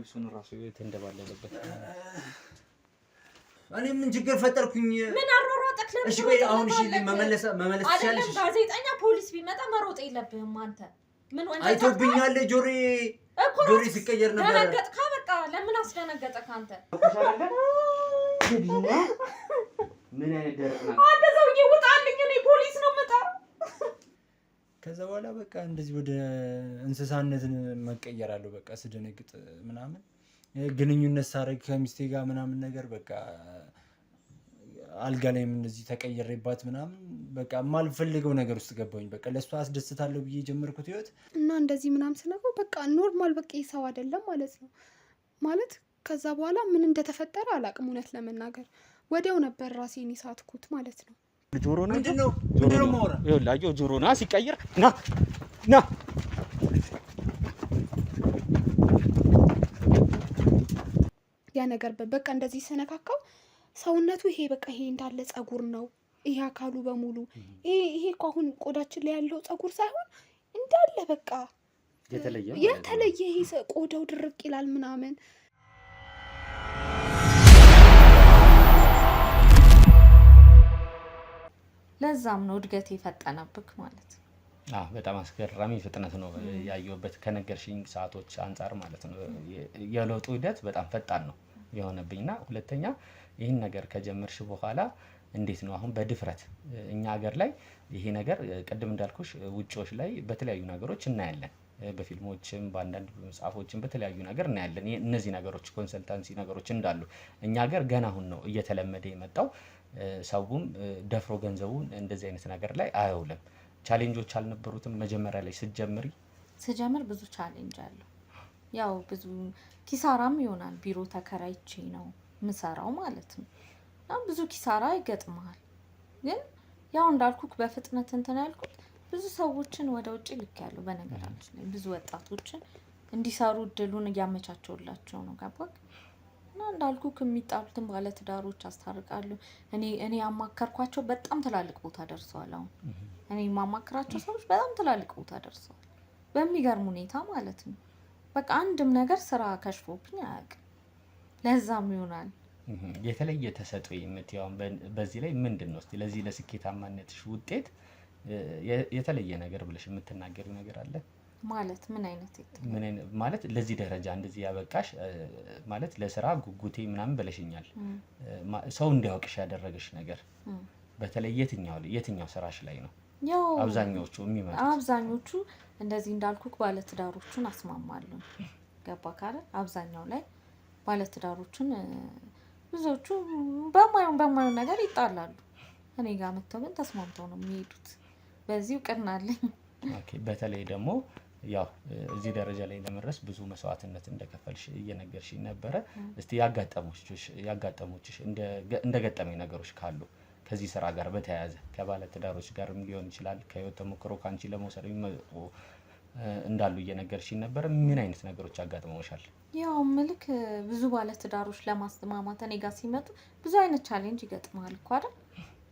ልብሱን ራሱ እንደባለለበት እኔ ምን ችግር ፈጠርኩኝ? ምን አሮሮጠክ ለምን? እሺ ቆይ አሁን እሺ መመለስ ትችያለሽ? ጋዜጠኛ ፖሊስ ቢመጣ መሮጥ የለብህም አንተ። ምን ወንጀል አይቶብኛል ጆሪ ሲቀየር ነበር። ደነገጥካ? በቃ ለምን አስደነገጠክ አንተ? ምን አይነት ደረቅ ነው አንተ ሰውዬ? ውጣልኝ፣ እኔ ፖሊስ ነው የምጠራው። ከዛ በኋላ በቃ እንደዚህ ወደ እንስሳነት መቀየራለሁ። በቃ ስደነግጥ ምናምን ግንኙነት ሳረግ ከሚስቴ ጋር ምናምን ነገር በቃ አልጋ ላይም እንደዚህ ተቀየረባት ምናምን በቃ ማልፈልገው ነገር ውስጥ ገባሁኝ። በቃ ለሷ አስደስታለሁ ብዬ ጀመርኩት ህይወት እና እንደዚህ ምናምን ስነው በቃ ኖርማል በቃ ይሰው አይደለም ማለት ነው ማለት። ከዛ በኋላ ምን እንደተፈጠረ አላቅም እውነት ለመናገር ወዲያው ነበር ራሴን ይሳትኩት ማለት ነው። ጆሮ ነው ምንድነው ማውራ ይኸውልህ ጆሮ ና ሲቀየር ና ያ ነገር በቃ እንደዚህ ሰነካካው ሰውነቱ ይሄ በቃ ይሄ እንዳለ ጸጉር ነው ይሄ አካሉ በሙሉ ይሄ እኮ አሁን ቆዳችን ላይ ያለው ጸጉር ሳይሆን እንዳለ በቃ የተለየ ይሄ ቆዳው ድርቅ ይላል ምናምን። ለዛም ነው እድገት የፈጠነብክ ማለት ነው። በጣም አስገራሚ ፍጥነት ነው ያየሁበት ከነገርሽኝ ሰዓቶች አንፃር ማለት ነው። የለውጡ ሂደት በጣም ፈጣን ነው የሆነብኝና ሁለተኛ ይህን ነገር ከጀመርሽ በኋላ እንዴት ነው አሁን በድፍረት እኛ ሀገር ላይ ይሄ ነገር ቅድም እንዳልኩሽ ውጪዎች ላይ በተለያዩ ነገሮች እናያለን፣ በፊልሞችም በአንዳንድ መጽሐፎችም በተለያዩ ነገር እናያለን እነዚህ ነገሮች ኮንሰልታንሲ ነገሮች እንዳሉ። እኛ ሀገር ገና አሁን ነው እየተለመደ የመጣው። ሰውም ደፍሮ ገንዘቡን እንደዚህ አይነት ነገር ላይ አያውልም። ቻሌንጆች አልነበሩትም መጀመሪያ ላይ ስጀምር? ብዙ ቻሌንጅ አለው። ያው ብዙ ኪሳራም ይሆናል። ቢሮ ተከራይቼ ነው ምሰራው ማለት ነው እና ብዙ ኪሳራ ይገጥማል። ግን ያው እንዳልኩክ በፍጥነት እንትን ያልኩት ብዙ ሰዎችን ወደ ውጭ ልኬያለሁ። በነገራችን ላይ ብዙ ወጣቶችን እንዲሰሩ እድሉን እያመቻቸውላቸው ነው። ገባክ? እና እንዳልኩክ የሚጣሉትን ባለትዳሮች አስታርቃለሁ። እኔ ያማከርኳቸው በጣም ትላልቅ ቦታ ደርሰዋል። አሁን እኔ የማማክራቸው ሰዎች በጣም ትላልቅ ቦታ ደርሰዋል በሚገርም ሁኔታ ማለት ነው። በቃ አንድም ነገር ስራ ከሽፎብኝ አያውቅም። ለዛም ይሆናል የተለየ ተሰጥኦ የምትያው በዚህ ላይ ምንድነው? እስቲ ለዚህ ለስኬታማነትሽ ውጤት የተለየ ነገር ብለሽ የምትናገሪው ነገር አለ ማለት? ምን አይነት ማለት ለዚህ ደረጃ እንደዚህ ያበቃሽ ማለት ለስራ ጉጉቴ ምናምን ብለሽኛል። ሰው እንዲያውቅሽ ያደረገሽ ነገር በተለይ የትኛው ስራሽ ላይ ነው? ያው አብዛኞቹ እንደዚህ እንዳልኩክ ባለትዳሮችን አስማማለሁ። ገባ ካለ አብዛኛው ላይ ባለትዳሮችን ብዙዎቹ በማየውን ነገር ይጣላሉ። እኔ ጋር መጥተው ግን ተስማምተው ነው የሚሄዱት። በዚህ እውቅና አለኝ። በተለይ ደግሞ ያው እዚህ ደረጃ ላይ ለመድረስ ብዙ መስዋዕትነት እንደከፈልሽ እየነገርሽኝ ነበረ። እስቲ ያጋጠሙሽ እንደገጠመኝ ነገሮች ካሉ ከዚህ ስራ ጋር በተያያዘ ከባለትዳሮች ጋርም ሊሆን ይችላል፣ ከህይወት ተሞክሮ ካንቺ ለመውሰድ እንዳሉ እየነገርሽኝ ነበር። ምን አይነት ነገሮች ያጋጥመውሻል? ያው ምልክ ብዙ ባለትዳሮች ለማስተማማት እኔ ጋር ሲመጡ ብዙ አይነት ቻሌንጅ ይገጥማል እኮ አይደል?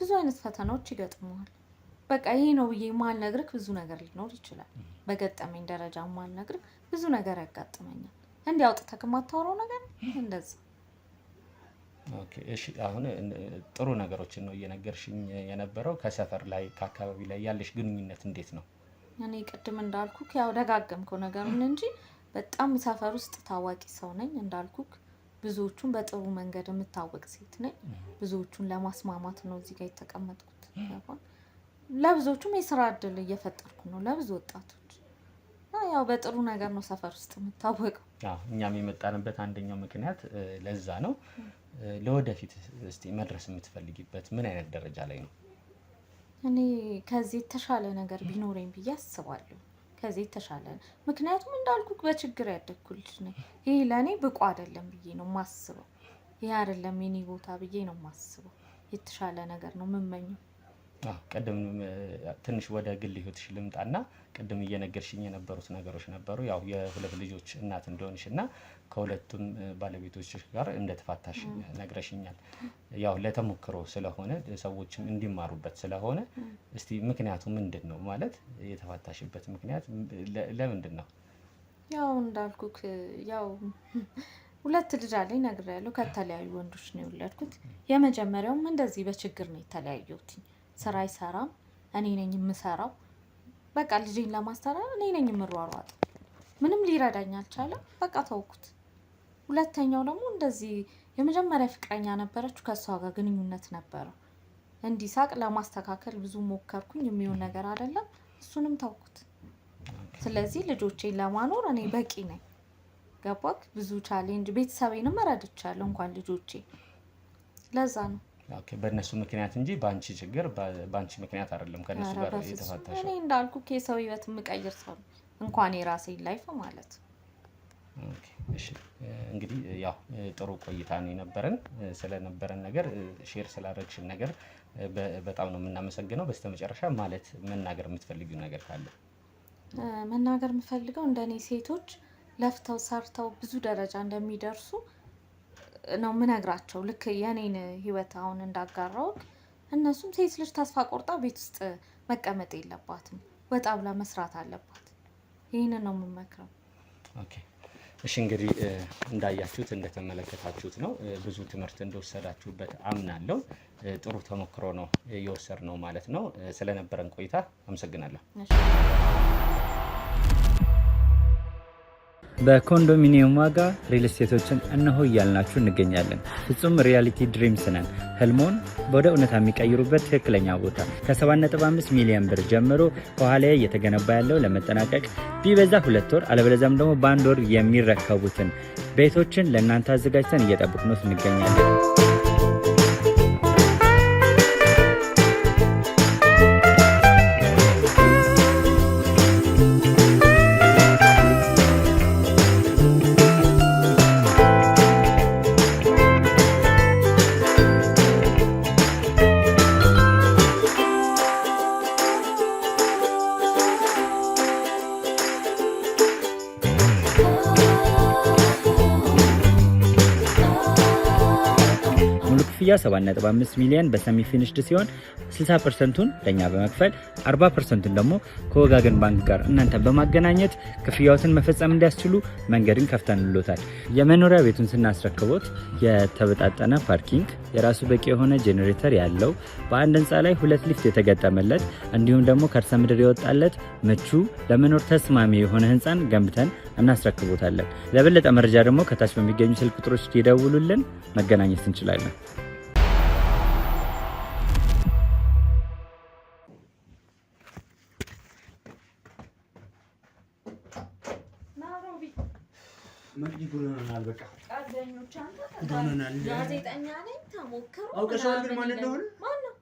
ብዙ አይነት ፈተናዎች ይገጥማል። በቃ ይሄ ነው ብዬ ማልነግርክ ብዙ ነገር ሊኖር ይችላል። በገጠመኝ ደረጃ ማልነግርክ ብዙ ነገር ያጋጥመኛል። እንዲያውጥተክ ማታወራው ነገር እንደዛ። ኦኬ እሺ፣ አሁን ጥሩ ነገሮችን ነው እየነገርሽኝ የነበረው። ከሰፈር ላይ ከአካባቢ ላይ ያለሽ ግንኙነት እንዴት ነው? እኔ ቅድም እንዳልኩክ ያው ደጋገምከው ነገሩን እንጂ በጣም ሰፈር ውስጥ ታዋቂ ሰው ነኝ እንዳልኩክ። ብዙዎቹን በጥሩ መንገድ የምታወቅ ሴት ነኝ። ብዙዎቹን ለማስማማት ነው እዚህ ጋር የተቀመጥኩት። ለብዙዎቹም የስራ እድል እየፈጠርኩ ነው ለብዙ ወጣቶች። ያው በጥሩ ነገር ነው ሰፈር ውስጥ የምታወቀው። እኛም የመጣንበት አንደኛው ምክንያት ለዛ ነው። ለወደፊት እስቲ መድረስ የምትፈልጊበት ምን አይነት ደረጃ ላይ ነው? እኔ ከዚህ የተሻለ ነገር ቢኖረኝ ብዬ አስባለሁ። ከዚህ የተሻለ ምክንያቱም እንዳልኩክ በችግር ያደግኩ ልጅ ነኝ። ይሄ ለእኔ ብቁ አይደለም ብዬ ነው የማስበው። ይሄ አይደለም የኔ ቦታ ብዬ ነው የማስበው። የተሻለ ነገር ነው የምመኘው። ቀደም ትንሽ ወደ ግል ህይወትሽ ልምጣና ቀደም እየነገርሽኝ የነበሩት ነገሮች ነበሩ። ያው የሁለት ልጆች እናት እንደሆንሽና ከሁለቱም ባለቤቶችሽ ጋር እንደተፋታሽ ነግረሽኛል። ያው ለተሞክሮ ስለሆነ ሰዎችም እንዲማሩበት ስለሆነ እስቲ ምክንያቱ ምንድነው? ማለት የተፋታሽበት ምክንያት ለምንድን ነው? ያው እንዳልኩክ ያው ሁለት ልጅ አለኝ ነግሬያለሁ። ከተለያዩ ወንዶች ነው የወለድኩት። የመጀመሪያውም እንደዚህ በችግር ነው የተለያየሁት። ስራ አይሰራም፣ እኔ ነኝ የምሰራው። በቃ ልጄን ለማስተዳደር እኔ ነኝ የምሯሯጥ። ምንም ሊረዳኝ አልቻለም። በቃ ተውኩት። ሁለተኛው ደግሞ እንደዚህ የመጀመሪያ ፍቅረኛ ነበረችው፣ ከሷ ጋር ግንኙነት ነበረው። እንዲሳቅ ለማስተካከል ብዙ ሞከርኩኝ፣ የሚሆን ነገር አይደለም። እሱንም ተውኩት። ስለዚህ ልጆቼን ለማኖር እኔ በቂ ነኝ። ገባክ? ብዙ ቻሌንጅ ቤተሰቤንም እረድቻለሁ እንኳን ልጆቼ። ለዛ ነው ኦኬ። በእነሱ ምክንያት እንጂ በአንቺ ችግር በአንቺ ምክንያት አይደለም ከነሱ ጋር የተፋታሽ። እኔ እንዳልኩ የሰው ህይወት የምቀይር ሰው እንኳን የራሴን ላይፍ ማለት። ኦኬ እሺ። እንግዲህ ያው ጥሩ ቆይታ ነው የነበረን። ስለነበረን ነገር ሼር ስላደረግሽን ነገር በጣም ነው የምናመሰግነው። በስተመጨረሻ ማለት መናገር የምትፈልጊው ነገር ካለ? መናገር የምፈልገው እንደኔ ሴቶች ለፍተው ሰርተው ብዙ ደረጃ እንደሚደርሱ ነው ምነግራቸው። ልክ የኔን ህይወት አሁን እንዳጋራው እነሱም ሴት ልጅ ተስፋ ቆርጣ ቤት ውስጥ መቀመጥ የለባትም፣ ወጣ ብላ መስራት አለባት። ይህንን ነው የምመክረው። ኦኬ እሺ። እንግዲህ እንዳያችሁት እንደተመለከታችሁት ነው። ብዙ ትምህርት እንደወሰዳችሁበት አምናለሁ። ጥሩ ተሞክሮ ነው የወሰድነው ማለት ነው። ስለነበረን ቆይታ አመሰግናለሁ። በኮንዶሚኒየም ዋጋ ሪል ስቴቶችን እነሆ እያልናችሁ እንገኛለን። ፍጹም ሪያሊቲ ድሪምስ ነን። ህልሞን ወደ እውነታ የሚቀይሩበት ትክክለኛ ቦታ። ከ7.5 ሚሊዮን ብር ጀምሮ ከኋላ እየተገነባ ያለው ለመጠናቀቅ ቢበዛ 2 ወር አለበለዚያም ደግሞ በ1 ወር የሚረከቡትን ቤቶችን ለእናንተ አዘጋጅተን እየጠበቅነው እንገኛለን። ክፍያ 7.5 ሚሊዮን በሰሚ ፊኒሽድ ሲሆን 60%ቱን ለኛ በመክፈል 40%ቱን ደግሞ ከወጋገን ባንክ ጋር እናንተ በማገናኘት ክፍያዎትን መፈጸም እንዲያስችሉ መንገድን ከፍተንልዎታል። የመኖሪያ ቤቱን ስናስረክቦት የተበጣጠነ ፓርኪንግ፣ የራሱ በቂ የሆነ ጄኔሬተር ያለው በአንድ ህንፃ ላይ 2 ሊፍት የተገጠመለት እንዲሁም ደግሞ ከርሰ ምድር የወጣለት ምቹ ለመኖር ተስማሚ የሆነ ህንፃን ገንብተን እናስረክቦታለን። ለበለጠ መረጃ ደግሞ ከታች በሚገኙ ስልክ ቁጥሮች ይደውሉልን፣ መገናኘት እንችላለን። ምን ይጉልናል? በቃ ቃደኞች አንተ ይጉልናል። ጋዜጠኛ ነኝ ተሞክሮ አውቀሻል ግን ማን እንደሆነ? ማን ነው?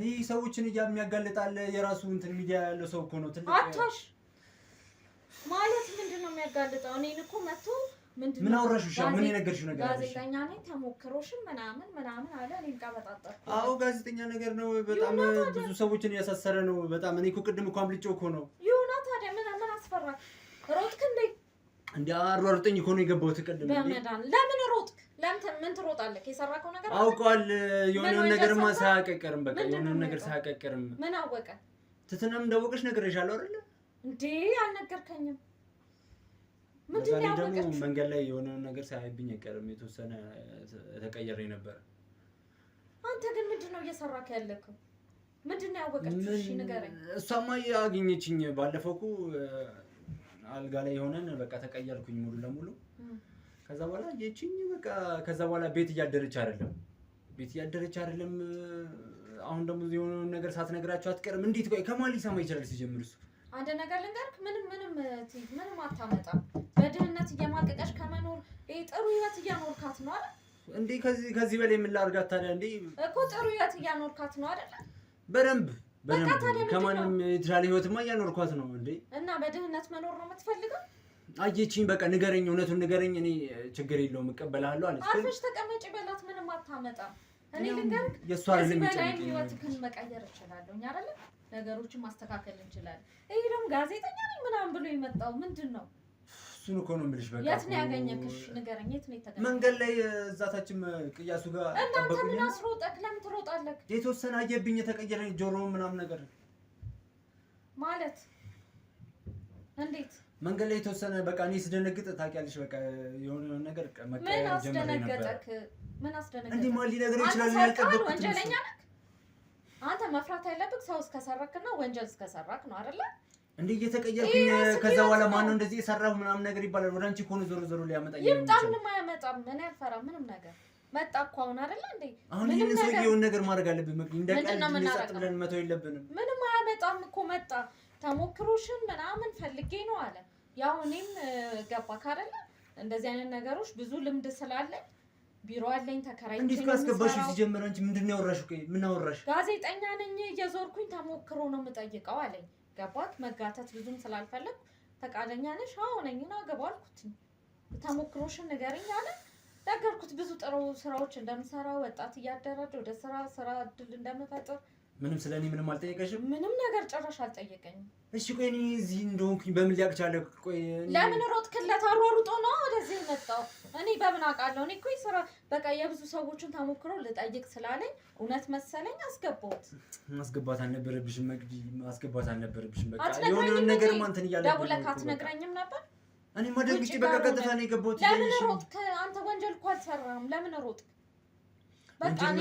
ይህ ሰዎችን የሚያጋልጣል የራሱ እንትን ሚዲያ ያለው ሰው እኮ ነው። ትልቅ አታሽ ማለት ምንድነው የሚያጋልጠው? እኔን እኮ መጥቶ ምን አወራሽ? ምን የነገርሽው ነገር አለ? ጋዜጠኛ ነኝ ተሞክሮሽም ምናምን አለ። እኔን ቀበጣጣ። አዎ ጋዜጠኛ ነገር ነው። በጣም ብዙ ሰዎችን እያሳሰረ ነው። በጣም እኔ እኮ ቅድም እኮ አምልጬው እኮ ነው። ይሁና ታዲያ ምን አስፈራ? ሮጥክ እንዴ? አሯሩጠኝ እኮ ነው የገባሁት ቅድም። በመዳን ለምን ሮጥክ? ምን ትሮጣለህ? የሰራከው ነገር አውቀዋል። የሆነውን ነገርማ ሳያቀቀርም በቃ የሆነውን ነገር ሳያቀቀርም ምን አወቀ? ትትናም እንዳወቀሽ ነግሬሻለሁ አይደለ እንዴ? አልነገርከኝም። ምንድን ነው ደግሞ መንገድ ላይ የሆነውን ነገር ሳያይብኝ አይቀርም። የተወሰነ ተቀየረ ነበር። አንተ ግን ምንድነው እየሰራክ ያለከው? ምንድነው ያወቀችው? እሺ ንገረኝ። እሷማ ያገኘችኝ ባለፈው እኮ አልጋ ላይ ሆነን በቃ ተቀየርኩኝ ሙሉ ለሙሉ። ከዛ በኋላ አየችኝ በቃ። ከዛ በኋላ ቤት እያደረች አይደለም። አሁን ደግሞ የሆነውን ነገር ሳትነግራቸው አትቀርም። እንዴት ቆይ ከማን ሊሰማ ይችላል? ሲጀምር እሱ አንድ ነገር ልንገርክ፣ ምንም አታመጣም። በድህነት እየማቀቀሽ ከመኖር ጥሩ ህይወት እያኖርካት ነው አይደል እንዴ? ከዚህ በላይ ምን ላድርጋት ታዲያ? እንዴ እኮ ጥሩ ህይወት እያኖርካት ነው አይደል? በደንብ ከማንም የተሻለ ህይወትማ እያኖርኳት ነው እንዴ። እና በድህነት መኖር ነው የምትፈልገው? አየችኝ በቃ ንገረኝ፣ እውነቱን ንገረኝ፣ እኔ ችግር የለውም እቀበልሃለሁ አለች። አርፈሽ ተቀመጪ በላት፣ ምንም አታመጣም። እኔ ልንገርክ፣ የሷ አይደለም የሚጨምቅ ህይወትህን መቀየር እችላለሁ አይደል? ነገሮችን ማስተካከል እንችላለን። ይሄ ደግሞ ጋዜጠኛ ነኝ ምናምን ብሎ የመጣው ምንድን ነው? እሱን እኮ ነው የምልሽ። በቃ የት ነው ያገኘክሽ? ንገረኝ፣ የት ነው የተገኘው? መንገድ ላይ እዛታችን ቅያሱ ጋር ጠበቁኝ። ምን አስሮጠክ? ለምን ትሮጣለህ? የተወሰነ አየብኝ፣ የተቀየረኝ ጆሮ ምናምን ነገር ማለት እንዴት መንገድ ላይ የተወሰነ በቃ እኔ ስደነግጥ ታውቂያለሽ በቃ የሆነ ነገር ምን አስደነገጠክ? እንዴ ማን ሊነግረኝ ይችላል? ያልጠበቅኩት ወንጀለኛ ነህ አንተ። መፍራት ያለብህ ሰው እስከሰረክና ወንጀል እስከሰራክ ነው አይደለ እንዴ? እየተቀየርኩኝ ከዛ በኋላ ማን ነው እንደዚህ የሰራው ምናምን ነገር ይባላል። ወደ አንቺ ኮኑ ዞሮ ሊያመጣኝ ይምጣ። ምንም አያመጣም። ምን ያልፈራ ምንም ነገር መጣ እኮ አሁን አይደለ እንዴ? አሁን ይሄን ሰው የሆነ ነገር ማድረግ አለብን። ምክንያቱም እንደቀልድ ልጸጥ ብለን መተው የለብንም። ምንም አያመጣም እኮ መጣ። ተሞክሮሽን ምናምን ፈልጌ ነው አለ። ያው እኔም ገባክ አይደለ? እንደዚህ አይነት ነገሮች ብዙ ልምድ ስላለኝ ቢሮ አለኝ ተከራይቼ እንዴት ካስገባሽ ሲጀመር አንቺ ምንድነው ያወራሽው? ምን አወራሽ? ጋዜጠኛ ነኝ እየዞርኩኝ ተሞክሮ ነው የምጠይቀው አለኝ። ገባክ? መጋተት ብዙም ስላልፈለግ ፈቃደኛ ነሽ? አዎ ነኝ እና ገባው አልኩት። ተሞክሮሽን ንገሪኝ አለ። ነገርኩት። ብዙ ጥሩ ስራዎች እንደምሰራ ወጣት እያደረጀ ወደ ስራ እድል እንደምፈጥር። ምንም ስለኔ ምንም አልጠየቀሽም? ምንም ነገር ጭራሽ አልጠየቀኝም። እሺ ቆይ እኔ እዚህ እንደሆንኩኝ በምን ሊያውቅ ቻለ? ቆይ ለምን ሮጥክለት? አሯሩጦ ነው ወደዚህ የመጣው። እኔ በምን አውቃለሁ? እኔ እኮ ስራ በቃ የብዙ ሰዎችን ተሞክሮ ልጠይቅ ስላለኝ እውነት መሰለኝ አስገባሁት። ማስገባት አልነበረብሽም መግዲ፣ ማስገባት አልነበረብሽም። በቃ የሆነ ነገር ማንተን እያለ ደውለህ አትነግረኝም ነበር? እኔ ማደንግጬ በቃ ቀጥታ ነው የገባሁት። ለምን ሮጥክ? አንተ ወንጀል እኮ አልሰራህም። ለምን ሮጥክ? በቃ እኔ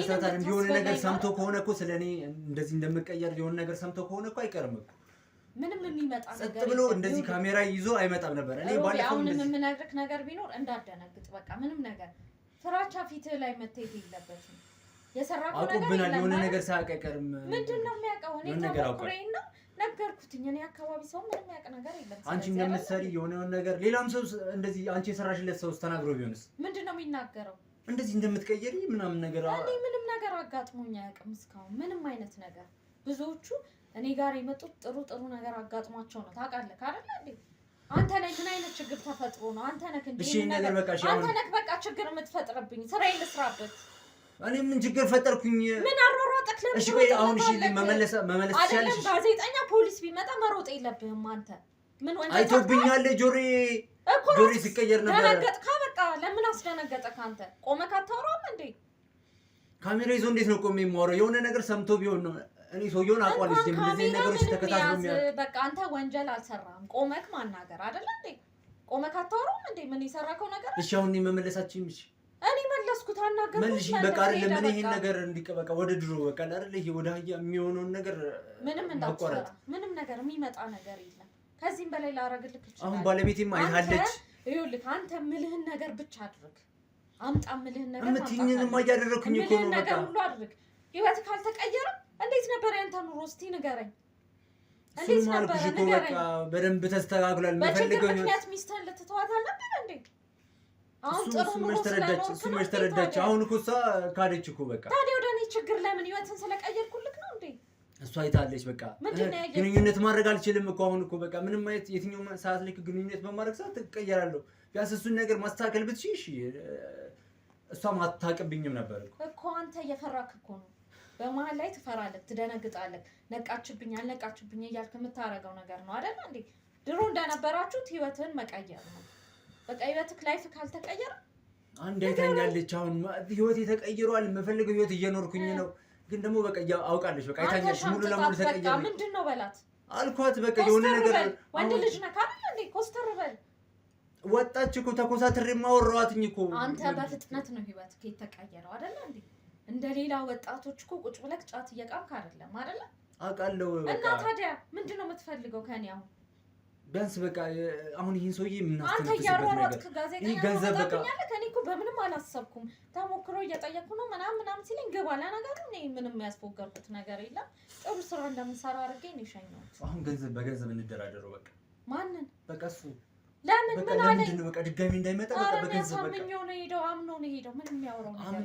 የሆነ ነገር ሰምቶ ከሆነ እኮ ስለኔ እንደዚህ እንደምቀየር የሆነ ነገር ሰምቶ ከሆነ እኮ አይቀርም እኮ ምንም የሚመጣ ነገር ጸጥ ብሎ እንደዚህ ካሜራ ይዞ አይመጣም ነበር። እኔ ባለፈው እንደዚህ የምነግርህ ነገር ቢኖር እንዳደነግጥ። በቃ ምንም ነገር ፍራቻ ፊትህ ላይ መታየት የለበትም። የሰራከው ነገር የሆነ ነገር ሳያቀርም ምንድነው የሚያውቀው? እኔ ተሞክሬና ነገርኩትኝ። እኔ አካባቢ ሰው ምንም ያውቅ ነገር የለም። አንቺ እንደምትሰሪ የሆነ ነገር ሌላም ሰው እንደዚህ አንቺ የሰራሽለት ሰው ተናግሮ ቢሆንስ? ምንድነው የሚናገረው? እንደዚህ እንደምትቀየሪ ምናምን ነገር እኔ ምንም ነገር አጋጥሞኝ አያውቅም እስካሁን ምንም አይነት ነገር። ብዙዎቹ እኔ ጋር የመጡት ጥሩ ነገር አጋጥሟቸው ነው። ታውቃለህ አይደል እንዴ? አንተ ላይ ምን አይነት ችግር ተፈጥሮ ነው? አንተ ነህ እንዴ? እሺ ነገር በቃ እሺ፣ አንተ ነህ በቃ ችግር የምትፈጥርብኝ። ስራዬን ልስራበት። እኔ ምን ችግር ፈጠርኩኝ? ምን አሯሯጠክ? ለምን? እሺ ቆይ አሁን እሺ መመለስ ትችያለሽ? ጋዜጠኛ ፖሊስ ቢመጣ መሮጥ የለብህም አንተ። ምን ወንጀል አይቶብኛል? ጆሬ ሲቀየር ነበር። ደነገጥካ? በቃ ለምን አስደነገጠክ? አንተ ቆመክ አታወራም እንዴ? ካሜራ ይዞ እንዴት ነው ቆሜ የማወራው? የሆነ ነገር ሰምቶ ቢሆን ነው። እኔ ሰውየውን አውቀዋለሁ። እንደዚህ ነገሮች ተከታትሎ የሚያውቅ በቃ አንተ ወንጀል አልሰራህም። ቆመክ ማናገር አይደል እንዴ? ቆመክ አታወራም እንዴ? ምን የሰራከው ነገር? እሺ አሁን እኔ መመለሳችሁም እሺ እኔ መለስኩት። አናገርኩት መልሽ በቃ አይደለም። ምን ይሄን ነገር እንዲቀበቃ ወደ ድሮ በቃ አይደል? ይሄ ወደ አህያ የሚሆነውን ነገር ምንም እንዳትሰራ። ምንም ነገር የሚመጣ ነገር የለም። ከዚህም በላይ ላረግልክ ይችላል። አሁን ባለቤቴም አይታለች። ይኸውልህ አንተ ምልህን ነገር ብቻ አድርግ። አምጣ ምልህን ነገር እምትይኝንማ እያደረኩኝ እኮ ነው። በቃ ሁሉ አድርግ። ህይወት ካልተቀየረ እንዴት ነበር ያንተ ኑሮ? እስቲ ንገረኝ። እንዴት ነበር እኮ በቃ በደንብ ተስተካክሏል። የምፈልገው ምክንያት ሚስትህን ልትተዋት አልነበር እንዴ? አሁን ጥሩ ኑሮ ስለኖርክ ተረዳች። አሁን እኮ እሷ ካደች እኮ በቃ። ታዲያ ወደ እኔ ችግር ለምን? ህይወትን ስለቀየርኩልክ ነው እንዴ? እሷ አይታለች። በቃ ግንኙነት ማድረግ አልችልም እኮ አሁን እኮ በቃ ምንም አይነት የትኛው ሰዓት ላይ ግንኙነት በማድረግ ሰዓት ትቀየራለሁ። ቢያንስ እሱን ነገር ማስተካከል ብትችይ እሺ። እሷም አታውቅብኝም ነበር እኮ አንተ እየፈራክ እኮ ነው። በመሀል ላይ ትፈራለህ፣ ትደነግጣለህ። ነቃችብኝ አልነቃችብኝ እያልክ የምታረገው ነገር ነው አይደል እንዴ? ድሮ እንደነበራችሁት ህይወትን መቀየር ነው በቃ። ህይወትክ ላይፍ ካልተቀየረ አንድ አይታኛለች። አሁን ህይወት ተቀይሯል። የምፈልገው ህይወት እየኖርኩኝ ነው። ግን ደግሞ በቃ አውቃለች። በቃ አይታኛለች። ሙሉ ለሙሉ ተቀየረ። በቃ ምንድነው በላት አልኳት። በቃ የሆነ ነገር ወንድ ልጅ ነህ አይደል እንዴ? ኮስተር በል። ወጣች እኮ ተኮሳትሬ ማወራዋትኝ እኮ። አንተ በፍጥነት ነው ህይወትክ የተቀየረው አይደል እንዴ? እንደሌላ ወጣቶች እኮ ቁጭ ብለህ ጫት እየቃምክ አይደለም አይደል? አውቃለሁ። እና ታዲያ ምንድነው የምትፈልገው ከኔ? አሁን ቢያንስ በቃ አሁን ይሄን ሰውዬ አንተ እያሯሯጥክ ጋዜጠኛ ገንዘብ በቃ ከኔ እኮ በምንም አላሰብኩም። ተሞክሮ እየጠየቅኩ ነው ምናምን ሲለኝ ገባ ለነገሩ እኔ ምንም ያስፎገርኩት ነገር የለም። ጥሩ ስራ እንደምሰራ አድርጌ ነው የሸኘሁት። አሁን በገንዘብ እንደራደረው በቃ። ማንን? በቃ እሱ ለምን ምን አለኝ? ለምንድን ነው በቃ ድጋሚ እንዳይመጣ በቃ በገንዘብ በቃ አምኖ ነው ሄደው። ምንም የሚያወራው ነገር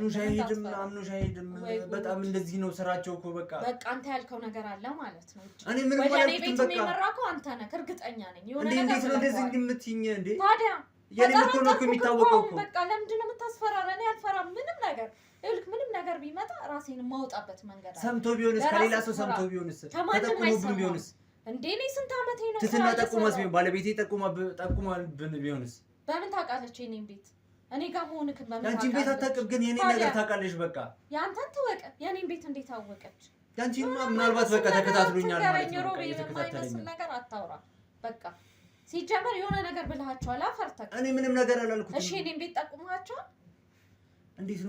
አምኖሽ አይሄድም። በጣም እንደዚህ ነው ስራቸው እኮ በቃ። በቃ አንተ ያልከው ነገር አለ ማለት ነው። እኔ ምንም ማለት በቃ የመራከው አንተ ነህ፣ እርግጠኛ ነኝ። የሆነ ነገር እንዴት ነው እንደዚህ እንደምትይኝ እንዴ? ታዲያ የኔ እኮ ነው የሚታወቀው እኮ። በቃ ለምንድን ነው የምታስፈራራ? እኔ አልፈራም ምንም ነገር። ይልክ ምንም ነገር ቢመጣ ራሴን ማውጣበት መንገድ አለ። ሰምቶ ቢሆንስ? ከሌላ ሰው ሰምቶ ቢሆንስ? ተጠቁሞብን ቢሆንስ? እንዴ እኔ ስንት አመቴ ነው ትትና ጠቁማስ ቢሆን ባለቤቴ ጠቁማብን ቢሆንስ? በምን ታውቃለች የኔን ቤት? እኔ ጋር መሆንክ በምን ታውቃለች? ያንቺን ቤት አታውቅም፣ ግን የኔን ነገር ታውቃለች። በቃ ያንተን ትወቅ፣ የኔን ቤት እንዴት አወቀች? ያንቺንማ ምናልባት በቃ ተከታትሉኛል ማለት ነው። በቃ የተከታተለኝ ነገር አታውራ። በቃ ሲጀመር የሆነ ነገር ብለሃቸዋል አፈርተክ። እኔ ምንም ነገር አላልኩትም። እሺ እኔም ቤት ጠቁማቸዋል። እንዴት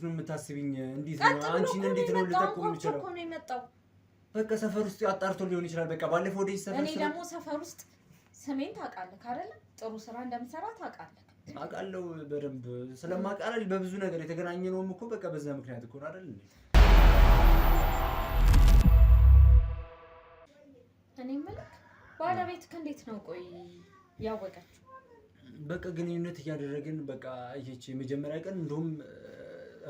ነው የምታስቢኝ? እንዴት ነው አንቺን እንዴት ነው ልጠቁም የምችለው? እኮ ነው የመጣው። በቃ ሰፈር ውስጥ አጣርቶ ሊሆን ይችላል። በቃ ባለፈው ወደ ሰፈር እኔ ደግሞ ሰፈር ውስጥ ስሜን ታውቃለህ አይደል? ጥሩ ስራ እንደምሰራ ታውቃለህ። አውቃለሁ በደንብ ስለማውቃለህ በብዙ ነገር የተገናኘነውም እኮ በቃ በዛ ምክንያት እኮ ነው አይደል እንዴ? እኔ የምልህ ባለቤትህ እንዴት ነው ቆይ ያወቀችው? በቃ ግንኙነት እያደረግን በቃ ይሄች የመጀመሪያ ቀን እንደውም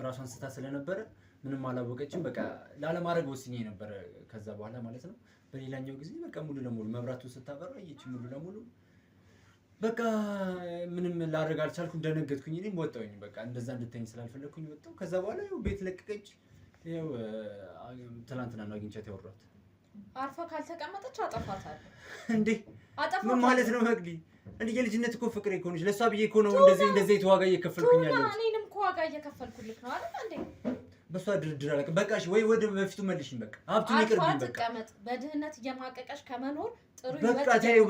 ራሷን ስታ ስለነበረ ምንም አላወቀችም። በቃ ላለማድረግ ወስኜ ነበር ከዛ በኋላ ማለት ነው። በሌላኛው ጊዜ በቃ ሙሉ ለሙሉ መብራቱን ስታበራ ይሄች ሙሉ ለሙሉ በቃ ምንም ላደርግ አልቻልኩም። ደነገጥኩኝ። እኔም ወጣሁኝ። በቃ እንደዛ እንድትተኝ ስላልፈለኩኝ ወጣሁ። ከዛ በኋላ ይኸው ቤት ለቀቀች። ይኸው ትናንትና ነው አግኝቻት ያወራሁት። አርፋ ካልተቀመጠች አጠፋታለሁ እንዴ? ምን ማለት ነው መቅዲ? እንዴ የልጅነት እኮ ፍቅሬ እኮ ነች። ለሷ ብዬ እኮ ነው እንደዚህ ዋጋ እየከፈልኩኝ ያለው። እኔንም እኮ ዋጋ እየከፈልኩልክ ነው አይደል እንዴ? በሷ ድርድር አለቀ። በቃ እሺ ወይ ወደ በፊቱ መልሽኝ። በቃ ሀብቱን ይቅርብኝ። በቃ ተቀመጥ። በድህነት እየማቀቀሽ ከመኖር ጥሩ በቃ ታዩ።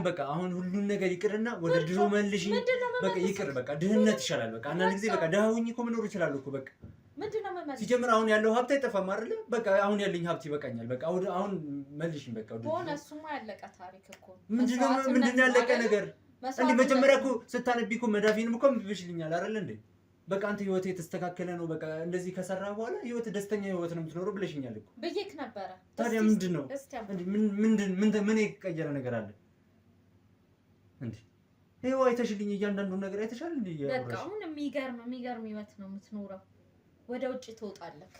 በቃ አሁን ሁሉን ነገር ይቅርና ወደ ድሮ መልሽኝ። በቃ ይቅር። በቃ ድህነት ይሻላል። በቃ አንዳንድ ጊዜ በቃ ደሃ ሆኜ እኮ መኖር እችላለሁ እኮ በቃ ምንድነው መመለስ? ሲጀምር አሁን ያለው ሀብት አይጠፋም አይደል? በቃ አሁን ያለኝ ሀብት ይበቃኛል። በቃ አሁን መልሽኝ። በቃ ሆነ እሱማ ያለቀ ታሪክ እኮ ምንድነው ያለቀ ነገር? እንዴ መጀመሪያ እኮ ስታነቢ እኮ መዳፊንም እኮ ምብሽልኛል አይደል እንዴ? በቃ አንተ ህይወት የተስተካከለ ነው። በቃ እንደዚህ ከሰራ በኋላ ህይወት ደስተኛ ህይወት ነው የምትኖረው ብለሽኛል እኮ። ብዬሽ ነበረ። ታዲያ ምንድነው ምን የቀየረ ነገር አለ እንዴ? ይኸው አይተሽልኝ እያንዳንዱን ነገር አይተሻል እንዴ? በቃ አሁን የሚገርም ህይወት ነው የምትኖረው። ወደ ውጭ ትወጣለህ።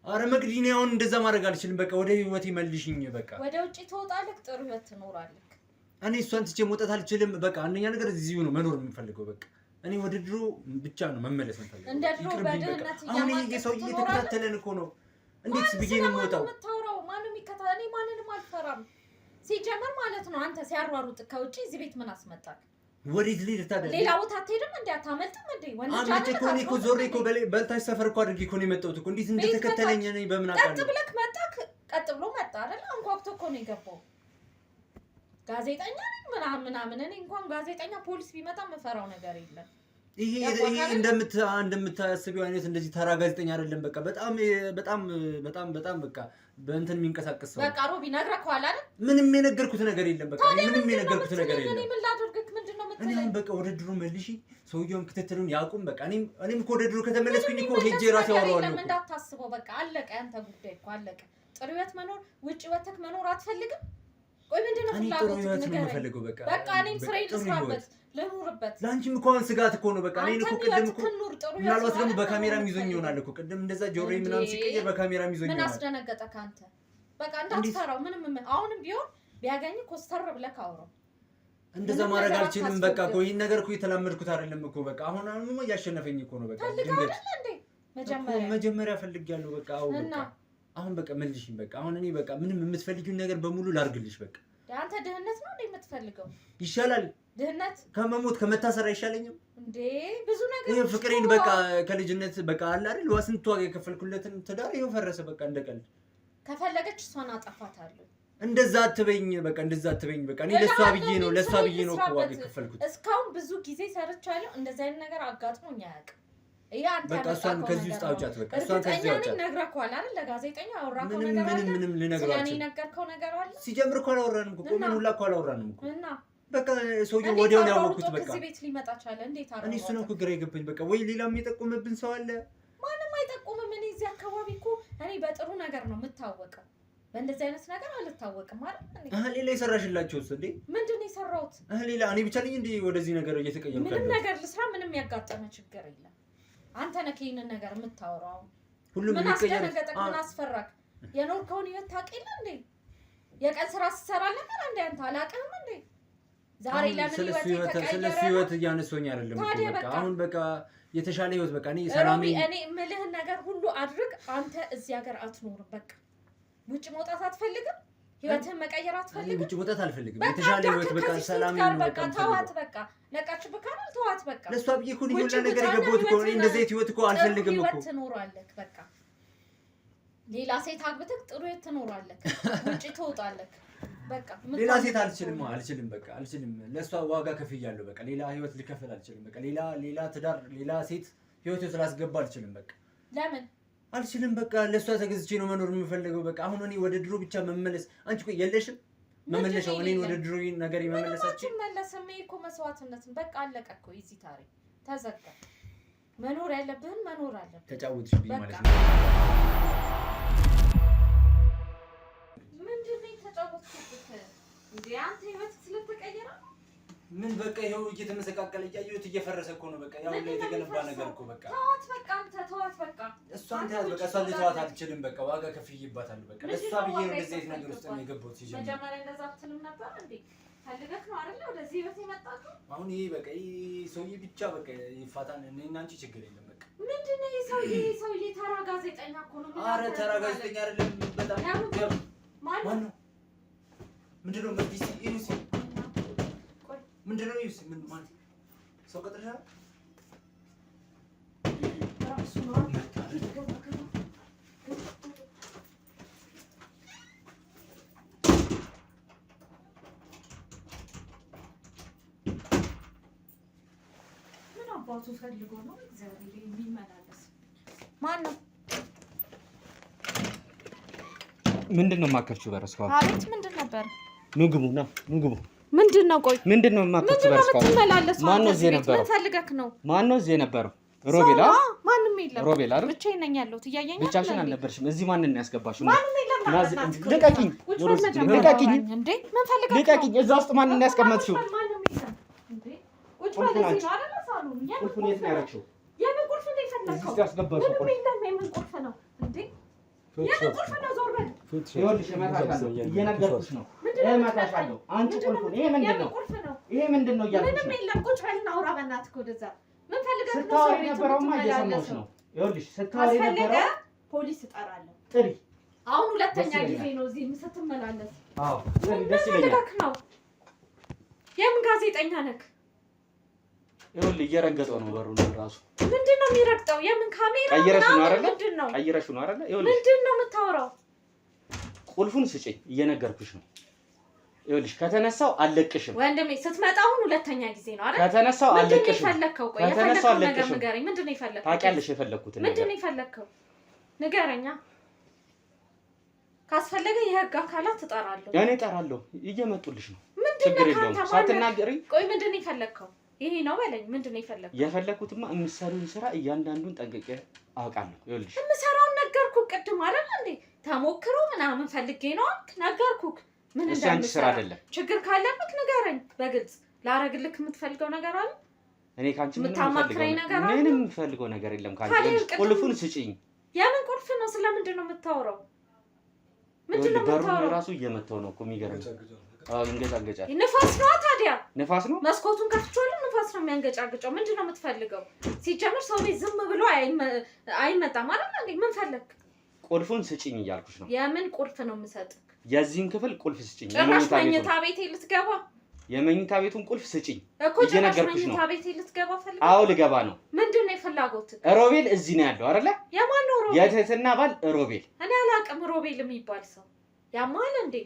አረ መቅዲኔ አሁን እንደዛ ማድረግ አልችልም። በቃ ወደ ህይወቴ መልሽኝ። በቃ ወደ ውጭ ትወጣለህ፣ ጥሩ ህይወት ትኖራለህ። እኔ እሷን ትቼ መውጣት አልችልም። በቃ አንደኛ ነገር እዚሁ ነው መኖር የምፈልገው። በቃ እኔ ወደ ድሮ ብቻ ነው መመለስ የምፈልገው። እንደ ድሮ በድህነት አሁን ይሄ ሰው እየተከታተለን እኮ ነው። እንዴት ብዬ ነው የምወጣው? ማንም ይከታተል። እኔ ማንንም አልፈራም። ሲጀመር ማለት ነው አንተ ሲያሯሩጥ ከውጪ እዚህ ቤት ምን አስመጣክ? ወዴት ልሄድ ታዲያ? ሌላ ቦታ አትሄድም እንዴ? አታመልጥም እንዴ? አንተ እኮ ዞሬ እኮ በልታች ሰፈር እኮ አድርጌ እኮ ነው የመጣሁት እኮ። እንዴት እንደተከተለኝ እኔ በምን አውቃለሁ? ቀጥ ብለህ መጣክ። ቀጥ ብሎ መጣ አይደል? አንኳኩቶ እኮ ነው የገባው። ጋዜጠኛ ምናምን እኔ እንኳን ጋዜጠኛ ፖሊስ ቢመጣ የምፈራው ነገር የለም። ይሄ እንደምታስቢው አይነት እንደዚህ ተራ ጋዜጠኛ አይደለም። በቃ በጣም በቃ በእንትን የሚንቀሳቀስ ሰው። በቃ ሮቢ ነግረኸዋል አይደል? ምንም የነገርኩት ነገር የለም። በቃ ምንም የነገርኩት ነገር የለም። እኔ ምን ላድርግህ? ምንድነው የምትለኝ? እኔም በቃ ወደ ድሮ መልሺ፣ ሰውየውን ክትትሉን ያቁም። በቃ እኔም እኮ ወደ ድሮ ከተመለስኩኝ እኮ ሄጄ ራሴ አወራዋለሁ እኮ። እንዳታስበው በቃ አለቀ። ያንተ ጉዳይ እኮ አለቀ። ጥሩ ህይወት መኖር ውጭ ወተክ መኖር አትፈልግም? ቆይ ምንድነው ፍላጎት? ነገር በቃ እኔም ስራዬን ልስራበት ልኑርበት። ለአንቺም እኮ አሁን ስጋት እኮ ነው። በቃ እኔን እኮ ቅድም እኮ ምናልባት ደግሞ በካሜራም ይዞኝ ይሆናል እኮ ቅድም እንደዛ ጆሮዬ ምናምን ሲቀየር በካሜራም ይዞኝ ይሆናል። ምን አስደነገጠ ካንተ? በቃ እንዳትፈራው። ምንም አሁንም ቢሆን ቢያገኝ ኮስተር ብለህ አውራው። እንደዛ ማድረግ አልችልም። በቃ እኮ ይሄን ነገር እኮ የተላመድኩት አይደለም እኮ በቃ አሁን እያሸነፈኝ እኮ ነው። በቃ መጀመሪያ ፈልጌያለሁ። በቃ አሁን በቃ መልሽኝ። በቃ አሁን እኔ በቃ ምንም የምትፈልጊውን ነገር በሙሉ ላድርግልሽ። በቃ አንተ ድህነት ነው እንዴ የምትፈልገው? ይሻላል ድህነት ከመሞት ከመታሰር አይሻለኝም እንዴ? ብዙ ነገር ይሄ ፍቅሬን በቃ ከልጅነት በቃ አለ አይደል ስንት ዋጋ የከፈልኩለትን ትዳር ይሄው ፈረሰ። በቃ እንደቀልድ ከፈለገች እሷን አጠፋታለሁ። እንደዛ አትበይኝ። በቃ እንደዛ አትበይኝ። በቃ እኔ ለሷ ብዬ ነው እኮ ዋጋ የከፈልኩት። እስካሁን ብዙ ጊዜ ሰርቻለሁ። እንደዛ አይነት ነገር አጋጥሞኝ አያውቅም። በቃ እሷን ከዚህ ውስጥ አውጫት። በቃ እሷን ከዚህ አውጫት። ነግረኸዋል አይደል? ለጋዜጠኛ አወራኸው ነገር አለ? ምንም ልነግረው ስለኔ ነገርከው ነገር አለ? ሲጀምር እኮ አላወራንም እኮ ምን ሁላ እኮ አላወራንም እኮ እና በቃ ሰውዬው ወዲያው ነው ያወቅሁት። በቃ እዚህ ቤት ሊመጣ ቻለ እንዴት አረጋው? እኔ እሱ ነው እኮ ግራ የገባኝ። በቃ ወይ ሌላም የጠቆመብን ሰው አለ? ማንም አይጠቁምም። እኔ እዚህ አካባቢ እኮ እኔ በጥሩ ነገር ነው የምታወቀው። በእንደዚህ አይነት ነገር አልታወቅም አይደል? ሌላ የሰራሽላቸውስ እንዴ? ምንድን ነው የሰራሁት? ሌላ እኔ ብቻ ነኝ እንዴ ወደዚህ ነገር እየተቀየሩ ካለው? ምንም ነገር ልስራ፣ ምንም ያጋጠመ ችግር የለም። አንተ ነህ ይሄንን ነገር የምታወራው። ሁሉም ምን አስደነገጠህ? ምን አስፈራክ? የኖርከውን ህይወት ታውቅ የለ እንዴ? የቀን ስራ ስትሰራ ነበር እንዴ? አንተ አላውቅህም እንዴ? ዛሬ ለምን ህይወት የተቀየረ? ስለሱ ህይወት እያነሶኝ አይደለም እኮ በቃ አሁን በቃ የተሻለ ህይወት በቃ እኔ ሰላም እኔ የምልህን ነገር ሁሉ አድርግ። አንተ እዚህ ሀገር አትኖርም። በቃ ውጭ መውጣት አትፈልግም? ህይወትህን መቀየር አትፈልግም? ውጭ መውጣት አልፈልግም። የተሻለ ህይወት በቃ ሰላም ነው። በቃ ተዋት። በቃ ነቃችሁ በካል ተዋት። በቃ ለሷ ብዬ እኮ ሁሉ ነገር የገባሁት እኮ እንደዚህ ህይወት እኮ አልፈልግም እኮ። ትኖራለህ በቃ ሌላ ሴት አግብተህ ጥሩ ህይወት ትኖራለህ። ውጭ ትወጣለህ። በቃ ሌላ ሴት አልችልም። በቃ አልችልም። ለእሷ ዋጋ ከፍያለሁ። በቃ ሌላ ህይወት ልከፍል አልችልም። በቃ ሌላ ትዳር ሌላ ሴት ህይወት ስላስገባ አልችልም። በቃ ለምን አልችልም። በቃ ለእሷ ተገዝቼ ነው መኖር የምፈልገው። በቃ አሁን እኔ ወደ ድሮ ብቻ መመለስ አንቺ ቆይ የለሽም መመለሻው እኔን ወደ ድሮ ነገር ይመለሳችሁ መለሰም እኮ መስዋዕትነትን በቃ አለቀ እኮ እዚህ ታሪክ ተዘጋ። መኖር ያለብህን መኖር አለብህ። ተጫወትሽብኝ ማለት ነው። ምንድን ነው የተጫወትኩት እንዴ? አንተ ህይወት ስለተቀየረ ምን በቃ ይሄው እየተመሰቃቀለ እያየሁት እየፈረሰ እኮ ነው። በቃ ያው ላይ የተገነባ ነገር እኮ በቃ ተዋት። በቃ አንተ ተዋት። በቃ እሷን ተያዝ። በቃ እሷን ልተዋት አልችልም። በቃ ዋጋ ከፍዬባታለሁ። በቃ ለእሷ ብዬ ነው እንደዚህ አይነት ነገር ውስጥ ነው የገባሁት። ሲጀምር መጀመሪያ እንደዛ ብትልም ነበር እንዴ? ፈልገህ ነው አይደል ወደዚህ ህይወት የመጣኸው? አሁን ይሄ በቃ ይሄ ሰውዬ ብቻ በቃ ይፋታን እና አንቺ ችግር የለም። በቃ ምንድን ነው ይሄ ሰውዬ ተራ ጋዜጠኛ እኮ ነው። ኧረ ተራ ጋዜጠኛ አይደለም። በጣም ማን ነው? ምንድን ነው መዲሲ ኢሉሲ ምንድን ነው ኢሉሲ ምን ማለት ሰው ቀጥረሻል? ራሱ ነው አባቱ ፈልጎ ነው እግዚአብሔር የሚመላለስ ማን ነው? ምንድን ነው የማከርችው በር እስካሁን? አቤት ምንድን ነበር? ኑ ግቡ ና ኑ ግቡ። ምንድን ነው? ቆይ ምንድን ነው የማከርችው በር እስካሁን? ማን ነው እዚህ የነበረው? ምን ፈልገህ ነው? ማን ነው እዚህ የነበረው? ሮቤላ? ማንም የለም። ሮቤላ አይደል? ብቻዬን ነኝ ያለሁት። እያየኝ ብቻሽን አልነበርሽም። እዚህ ማንን ነው ያስገባሽው? ማንም የለም። ልቀቂኝ! ልቀቂኝ! እንዴ ምን ፈልገህ ነው? ልቀቂኝ! እዛ ውስጥ ማንን ነው ያስቀመጥሽው? ማንም የለም። እንዴ ቁጭ በል እዚህ ነው አይደል? ሳሎን ቁልፉን የት ነው ያደረግሽው? የምን ቁልፍ ነው የፈለከው? እዚህ ያስገባሽው ቁልፍ የለም። የምን ቁልፍ ነው እንዴ? የምን ቁልፍ ነው? ዞር በል። ይኸውልሽ እመታሻለሁ፣ እየነገርኩሽ ነው። እመታሻለሁ። አንቺ ቁልፉን ይሄ ምንድን ነው? ይሄ ምንድን ነው እያልኩሽ ነው። ምንም የለም። ቁጭ በልና አውራ በእናትህ ወደዛ። ምን ፈልገህ ነው? ስታወሪ የነበረውማ እየሰማሁሽ ነው። ይኸውልሽ ስታወሪ የነበረው ፖሊስ እጠራለሁ። ጥሪ። አሁን ሁለተኛ ጊዜ ነው እዚህ ስትመላለስ። አዎ ደስ ይለኛል። ነው የምን ጋዜጠኛ ነህ? ይኸውልህ እየረገጠው ነው በሩን ራሱ። ምንድን ነው የሚረግጠው? የምን ካሜራ ቀይረሽ ነው አይደል? ምንድን ነው ቀይረሽ ነው አይደል? ይኸውልሽ ምንድን ነው የምታወራው? ቁልፉን ስጪኝ፣ እየነገርኩሽ ነው። ይኸውልሽ ከተነሳው አልለቅሽም። ወንድሜ ስትመጣ አሁን ሁለተኛ ጊዜ ነው አይደል? ከተነሳው አልለቅሽም። ምንድን ነው የፈለከው? ቆይ ከተነሳው የፈለከው ነገር አልለቅሽም። ንገረኝ። ምንድን ነው የፈለከው? ታውቂያለሽ የፈለኩትን ነገር። ምንድን ነው የፈለከው? ንገረኛ። ካስፈለገ የህግ አካላት እጠራለሁ። እኔ እጠራለሁ። እየመጡልሽ ነው። ችግር የለውም። ሳትናገሪ ቆይ ምንድን ነው የፈለከው? ይሄ ነው በለኝ። ምንድን ነው የፈለከው? የፈለኩትማ የምትሰሪውን ስራ እያንዳንዱን ጠንቅቄ አውቃለሁ። ይኸውልሽ የምሰራውን ነገርኩህ ቅድም አይደል እንዴ? ተሞክሮ ምናምን ፈልጌ ነው አልክ፣ ነገርኩህ። ምን እሱ አንቺ ስራ አይደለም። ችግር ካለብህ ንገረኝ በግልጽ። ላረግልክ የምትፈልገው ነገር አለ? እኔ ካንቺ ምንም የምፈልገው ነገር የለም። ካንቺ ቁልፉን ስጪኝ። የምን ቁልፍ ነው? ስለምንድን ነው የምታወራው? ምንድን ነው የምታወራው? በሩን ራሱ እየመታው ነው እኮ የሚገርም። አዎ ይንገጫገጫል። ንፋስ ነው ታዲያ? ንፋስ ነው። መስኮቱን ከፍቼዋለሁ። ንፋስ ነው የሚያንገጫግጨው። ምንድን ነው የምትፈልገው? ሲጀምር ሰው ቤት ዝም ብሎ አይመጣም አይደል እንዴ? ምን ፈለክ? ቁልፉን ስጪኝ እያልኩሽ ነው። የምን ቁልፍ ነው የምሰጥህ? የዚህን ክፍል ቁልፍ ስጪኝ። ጭራሽ መኝታ ቤቴ ልትገባ? የመኝታ ቤቱን ቁልፍ ስጪኝ እኮ። ጭራሽ መኝታ ቤቴ ልትገባ ፈልገህ? አዎ ልገባ ነው። ምንድን ነው የፍላጎትህ? ሮቤል እዚህ ነው ያለው አይደለ? የማን ነው ሮቤል? የትህትና ባል ሮቤል። እኔ አላውቅም ሮቤል የሚባል ሰው። ያማል እንዴ?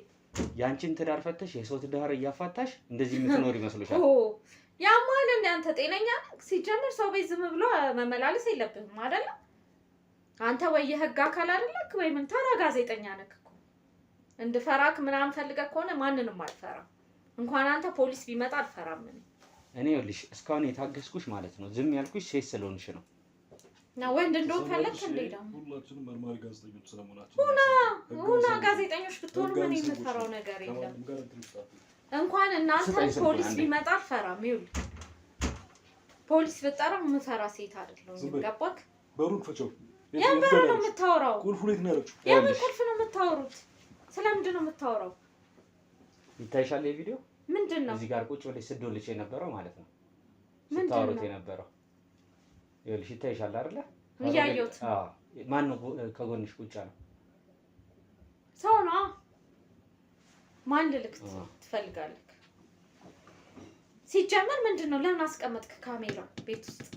ያንቺን ትዳር ፈተሽ የሰው ትዳር እያፋታሽ እንደዚህ የምትኖር ይመስልሻል? ያማል እንዴ? አንተ ጤነኛ ነህ? ሲጀምር ሰው ቤት ዝም ብሎ መመላለስ የለብህም አይደለ? አንተ ወይ የህግ አካል አይደለክ ወይ ምን ተራ ጋዜጠኛ ነህ እኮ። እንድፈራክ ምናምን ፈልገህ ከሆነ ማንንም አልፈራም። እንኳን አንተ ፖሊስ ቢመጣ አልፈራም። እኔ ይኸውልሽ እስካሁን የታገስኩሽ ማለት ነው ዝም ያልኩሽ ሴት ስለሆንሽ ነው። ነው ወንድ እንደው ፈለክ እንዴ? ደግሞ ሁላችንም መርማሪ ጋዜጠኞች ስለሆናችሁ ሁና ጋዜጠኞች ብትሆኑ ምን የምትፈራው ነገር የለም። እንኳን እናንተ ፖሊስ ቢመጣ አልፈራም። ይኸውልህ ፖሊስ ብጠራ የምፈራ ሴት አይደለሁም። ገባክ? በሩን ፈቸው። የምን ነው የምታወራው? ቁልፉ የት ነው ያለችው? የምን ቁልፍ ነው የምታወሩት? ስለምንድን ነው የምታወራው? ይታይሻል የቪዲዮ ምንድን ነው? እዚህ ጋር ቁጭ ብለሽ ስትዶልሽ የነበረው ማለት ነው። ስታወሩት የነበረው ይኸውልሽ ይታይሻል አይደለ? እያየሁት። አዎ ማን ነው ከጎንሽ ቁጭ ያለው? ሰው ነው። ማን ልልክ ትፈልጋለህ? ሲጀመር ምንድን ነው? ለምን አስቀመጥክ ካሜራ ቤት ውስጥ?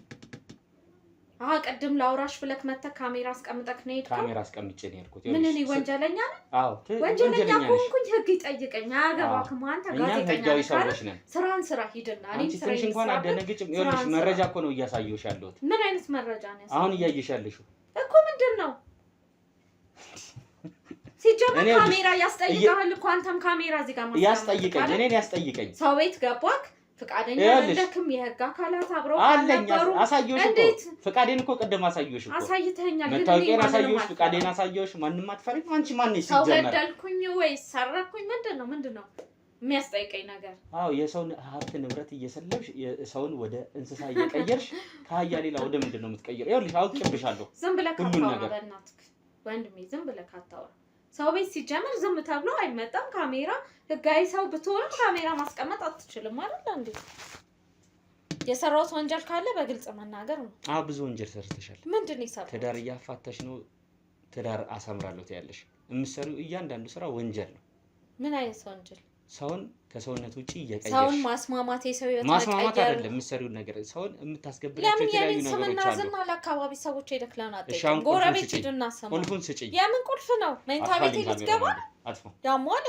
ቀድም ላውራሽ ብለክ መተህ ካሜራ አስቀምጠክ ነው የሄድከው? ካሜራ አስቀምጬ ነው የሄድኩት። ምን እኔ ወንጀለኛ ነኝ? አዎ ወንጀለኛ ከሆንኩኝ ህግ ይጠይቀኝ። አያገባክም። አንተ ጋዜጠኛ ነህ። ስራን ስራ ሂድና እኔ ስራ ትንሽ እንኳን አደነግጭም። ይኸውልሽ መረጃ እኮ ነው እያሳየሁሽ ያለሁት። ምን አይነት መረጃ ነው? አሁን እያየሽ ያለሽው እኮ ምንድን ነው? ሲጀመር ካሜራ ያስጠይቃል እኮ። አንተም ካሜራ እዚህ ጋር ያስጠይቀኝ፣ እኔን ያስጠይቀኝ። ሰው ቤት ገባክ ፍቃደኛ አይደለክም። የህግ አካላት አብረው ነበሩ። አሳየሁሽ እኮ ፍቃዴን እኮ ቅድም አሳየሁሽ እኮ። አሳይተኛል። መታወቂያን አሳየሁሽ፣ ፍቃዴን አሳየሁሽ። ማንንም አትፈሪም አንቺ። ማን ነሽ ሲጀመር? ሰው ገደልኩኝ ወይስ ሰረኩኝ? ምንድነው የሚያስጠይቀኝ ነገር? አዎ የሰውን ሀብት ንብረት እየሰለብሽ ሰውን ወደ እንስሳ እየቀየርሽ ከአህያ ሌላ ወደ ምንድነው የምትቀይር? ይኸውልሽ አውቄብሻለሁ። ዝም ብለህ ካታወራ በእናትህ ወንድሜ፣ ዝም ብለህ ካታወራ። ሰው ቤት ሲጀመር ዝም ተብሎ አይመጣም። ካሜራ ህጋዊ ሰው ብትሆንም ካሜራ ማስቀመጥ አትችልም አይደል እንዴ? የሰራሁት ወንጀል ካለ በግልጽ መናገር ነው። ብዙ ወንጀል ሰርተሻል። ምንድነው የሰራሁት? ትዳር እያፋተሽ ነው። ትዳር አሳምራለሁ ትያለሽ። የምትሰሪው እያንዳንዱ ስራ ወንጀል ነው። ምን አይነት ወንጀል? ሰውን ከሰውነት ውጪ እየቀየርሽ ሰውን ማስማማት፣ የሰው ህይወት ማስማማት አይደለም የምትሰሪው ነገር። ሰውን የምታስገብራቸው የተለያዩ ነገሮች አሉ። ዝም አለ አካባቢ ሰዎች ይደክላና አጠይቀኝ። ጎረቤት ሂድና ሰማ። ቁልፉን ስጪኝ። የምን ቁልፍ ነው? መኝታ ቤት ልትገባ ያሟል።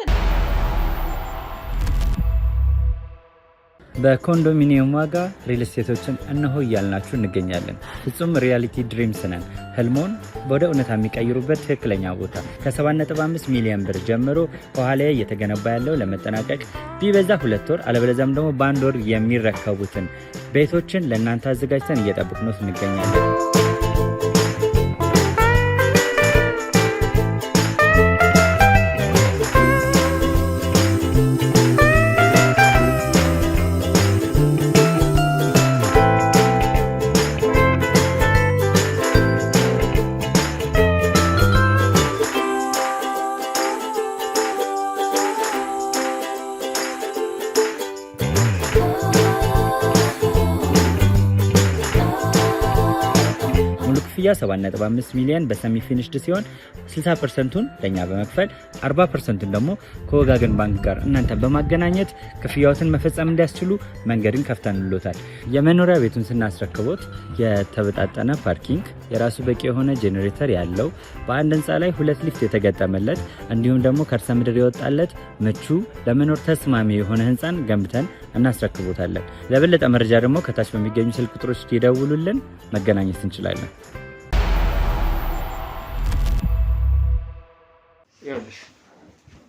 በኮንዶሚኒየም ዋጋ ሪል ስቴቶችን እነሆ እያልናችሁ እንገኛለን። ፍጹም ሪያሊቲ ድሪምስ ነን። ህልሞን ወደ እውነታ የሚቀይሩበት ትክክለኛ ቦታ። ከ7.5 ሚሊዮን ብር ጀምሮ ከኋላ እየተገነባ ያለው ለመጠናቀቅ ቢበዛ 2 ወር አለበለዚያም ደግሞ በ1 ወር የሚረከቡትን ቤቶችን ለእናንተ አዘጋጅተን እየጠበቅነው እንገኛለን። ክፍያ 7.5 ሚሊዮን በሰሚ ፊኒሽድ ሲሆን 60%ቱን ለኛ በመክፈል 40%ቱን ደግሞ ከወጋገን ባንክ ጋር እናንተ በማገናኘት ክፍያዎትን መፈጸም እንዲያስችሉ መንገድን ከፍተንሎታል። የመኖሪያ ቤቱን ስናስረክቦት የተበጣጠነ ፓርኪንግ፣ የራሱ በቂ የሆነ ጄኔሬተር ያለው በአንድ ህንፃ ላይ 2 ሊፍት የተገጠመለት እንዲሁም ደግሞ ከርሰ ምድር የወጣለት ምቹ ለመኖር ተስማሚ የሆነ ህንፃን ገንብተን እናስረክቦታለን። ለበለጠ መረጃ ደግሞ ከታች በሚገኙ ስልክ ቁጥሮች ይደውሉልን፣ መገናኘት እንችላለን።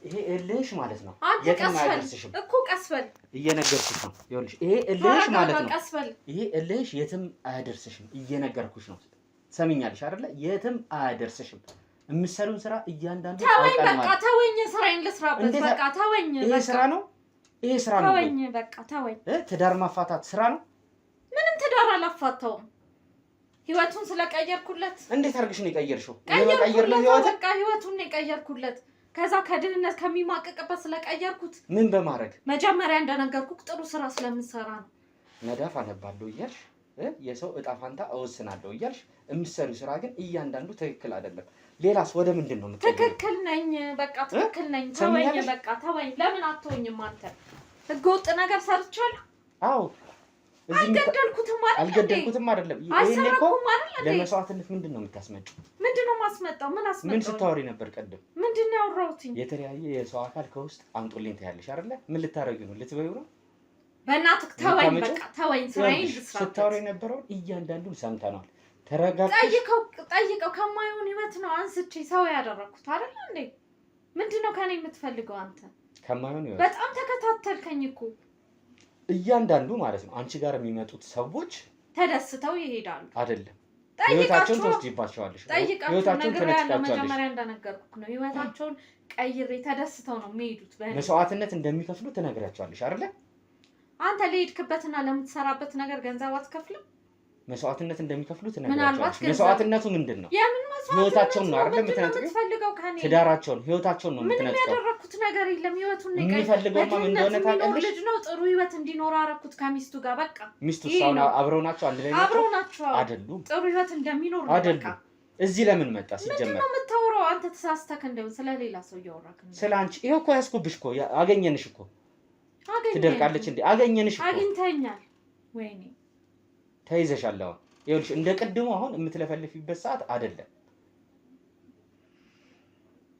ይሄ እልሽ ማለት ነው። የትም አያደርስሽም እኮ። ቀስበል እየነገርኩሽ ነው። ይኸውልሽ ይሄ እልሽ ማለት ነው። ይሄ እልሽ የትም አያደርስሽም እየነገርኩሽ ነው። ሰሚኛለሽ አይደለ? የትም አያደርስሽም። የምትሰሩን ስራ እያንዳንዱ ተወኝ፣ በቃ ተወኝ፣ ስራዬን ልስራበት። በቃ ተወኝ። ይሄ ስራ ነው። ይሄ ስራ ነው። ተወኝ፣ በቃ ተወኝ። ትዳር ማፋታት ስራ ነው። ምንም ትዳር አላፋታውም። ህይወቱን ስለቀየርኩለት። እንዴት አድርግሽ ነው የቀየርሽው? ቀየር ነው ህይወት። በቃ ህይወቱን ነው የቀየርኩለት። ከዛ ከድህነት ከሚማቀቅበት ስለቀየርኩት። ምን በማድረግ? መጀመሪያ እንደነገርኩት ጥሩ ስራ ስለምሰራ ነው። መዳፍ አነባለሁ እያልሽ የሰው እጣ ፋንታ እወስናለሁ እያልሽ የምትሰሪው ስራ ግን እያንዳንዱ ትክክል አይደለም። ሌላስ ወደ ምንድን ነው የምትቀይሪው? ትክክል ነኝ፣ በቃ ትክክል ነኝ። ተወኝ፣ በቃ ተወኝ። ለምን አትወኝም አንተ? ህገወጥ ነገር ሰርቻለሁ? አዎ። አልገደልኩትም አይደለም። ይሄን እኮ ለመስዋዕትነት ምንድን ነው የምታስመጪው? ምንድን ነው ማስመጣው? ምን አስመጣው? ምን ስታወሪ ነበር ቀደም? ምንድን ነው ያወራሁት? የተለያየ የሰው አካል ከውስጥ አምጡልኝ ትያለሽ አይደለ? ምን ልታረጊ ነው? ልትበይው ነው? በእናትህ ተወኝ፣ በቃ ተወኝ። ስራዬን ልስራ። ስታወሪ የነበረውን እያንዳንዱን ሰምተናል። ተረጋግተሽ ጠይቀው። ከማይሆን ህይወት ነው አንስቼ ሰው ያደረኩት አይደል እንዴ? ምንድን ነው ከኔ የምትፈልገው አንተ? ከማይሆን ህይወት በጣም ተከታተልከኝ እኮ። እያንዳንዱ ማለት ነው አንቺ ጋር የሚመጡት ሰዎች ተደስተው ይሄዳሉ አይደለም? ህይወታቸውን ትወስጂባቸዋለሽ። ህይወታቸውን ተነጥቃቸዋለሽ። መጀመሪያ እንደነገርኩህ ነው። ህይወታቸውን ቀይሬ ተደስተው ነው የሚሄዱት። መስዋዕትነት እንደሚከፍሉ ትነግራቸዋለሽ አይደለ? አንተ ለሄድክበትና ለምትሰራበት ነገር ገንዘብ አትከፍልም? መስዋዕትነት እንደሚከፍሉ ትነግራቸዋለሽ። መስዋዕትነቱ ምንድን ነው? ህይወታቸውን ነው አይደል የምትነጥቂው? ትዳራቸውን፣ ህይወታቸውን ነው የምትነጥቂው። ምንም ያደረኩት ነገር የለም። ህይወቱን ነው የሚፈልገውማ ምን እንደሆነ ታውቂያለሽ? ልጅ ነው ጥሩ ህይወት እንዲኖር አደረኩት ከሚስቱ ጋር። በቃ ሚስቱ ሳውና አብረው ናቸው፣ አንድ ላይ ናቸው። አብረው ናቸው አይደሉም? ጥሩ ህይወት እንደሚኖር ነው። በቃ እዚህ ለምን መጣ ሲጀመር? ምንድን ነው የምታወራው አንተ? ተሳስተክ እንደው ስለሌላ ሰው እያወራክ ነው። ስለ አንቺ ይሄው እኮ ያስኩብሽ እኮ። አገኘንሽ እኮ። ትደርቃለች እንዴ? አገኘንሽ እኮ። አግኝተኛል። ወይኔ ተይዘሻል። አሁን ይኸውልሽ እንደ ቅድሙ አሁን የምትለፈልፊበት ሰዓት አይደለም።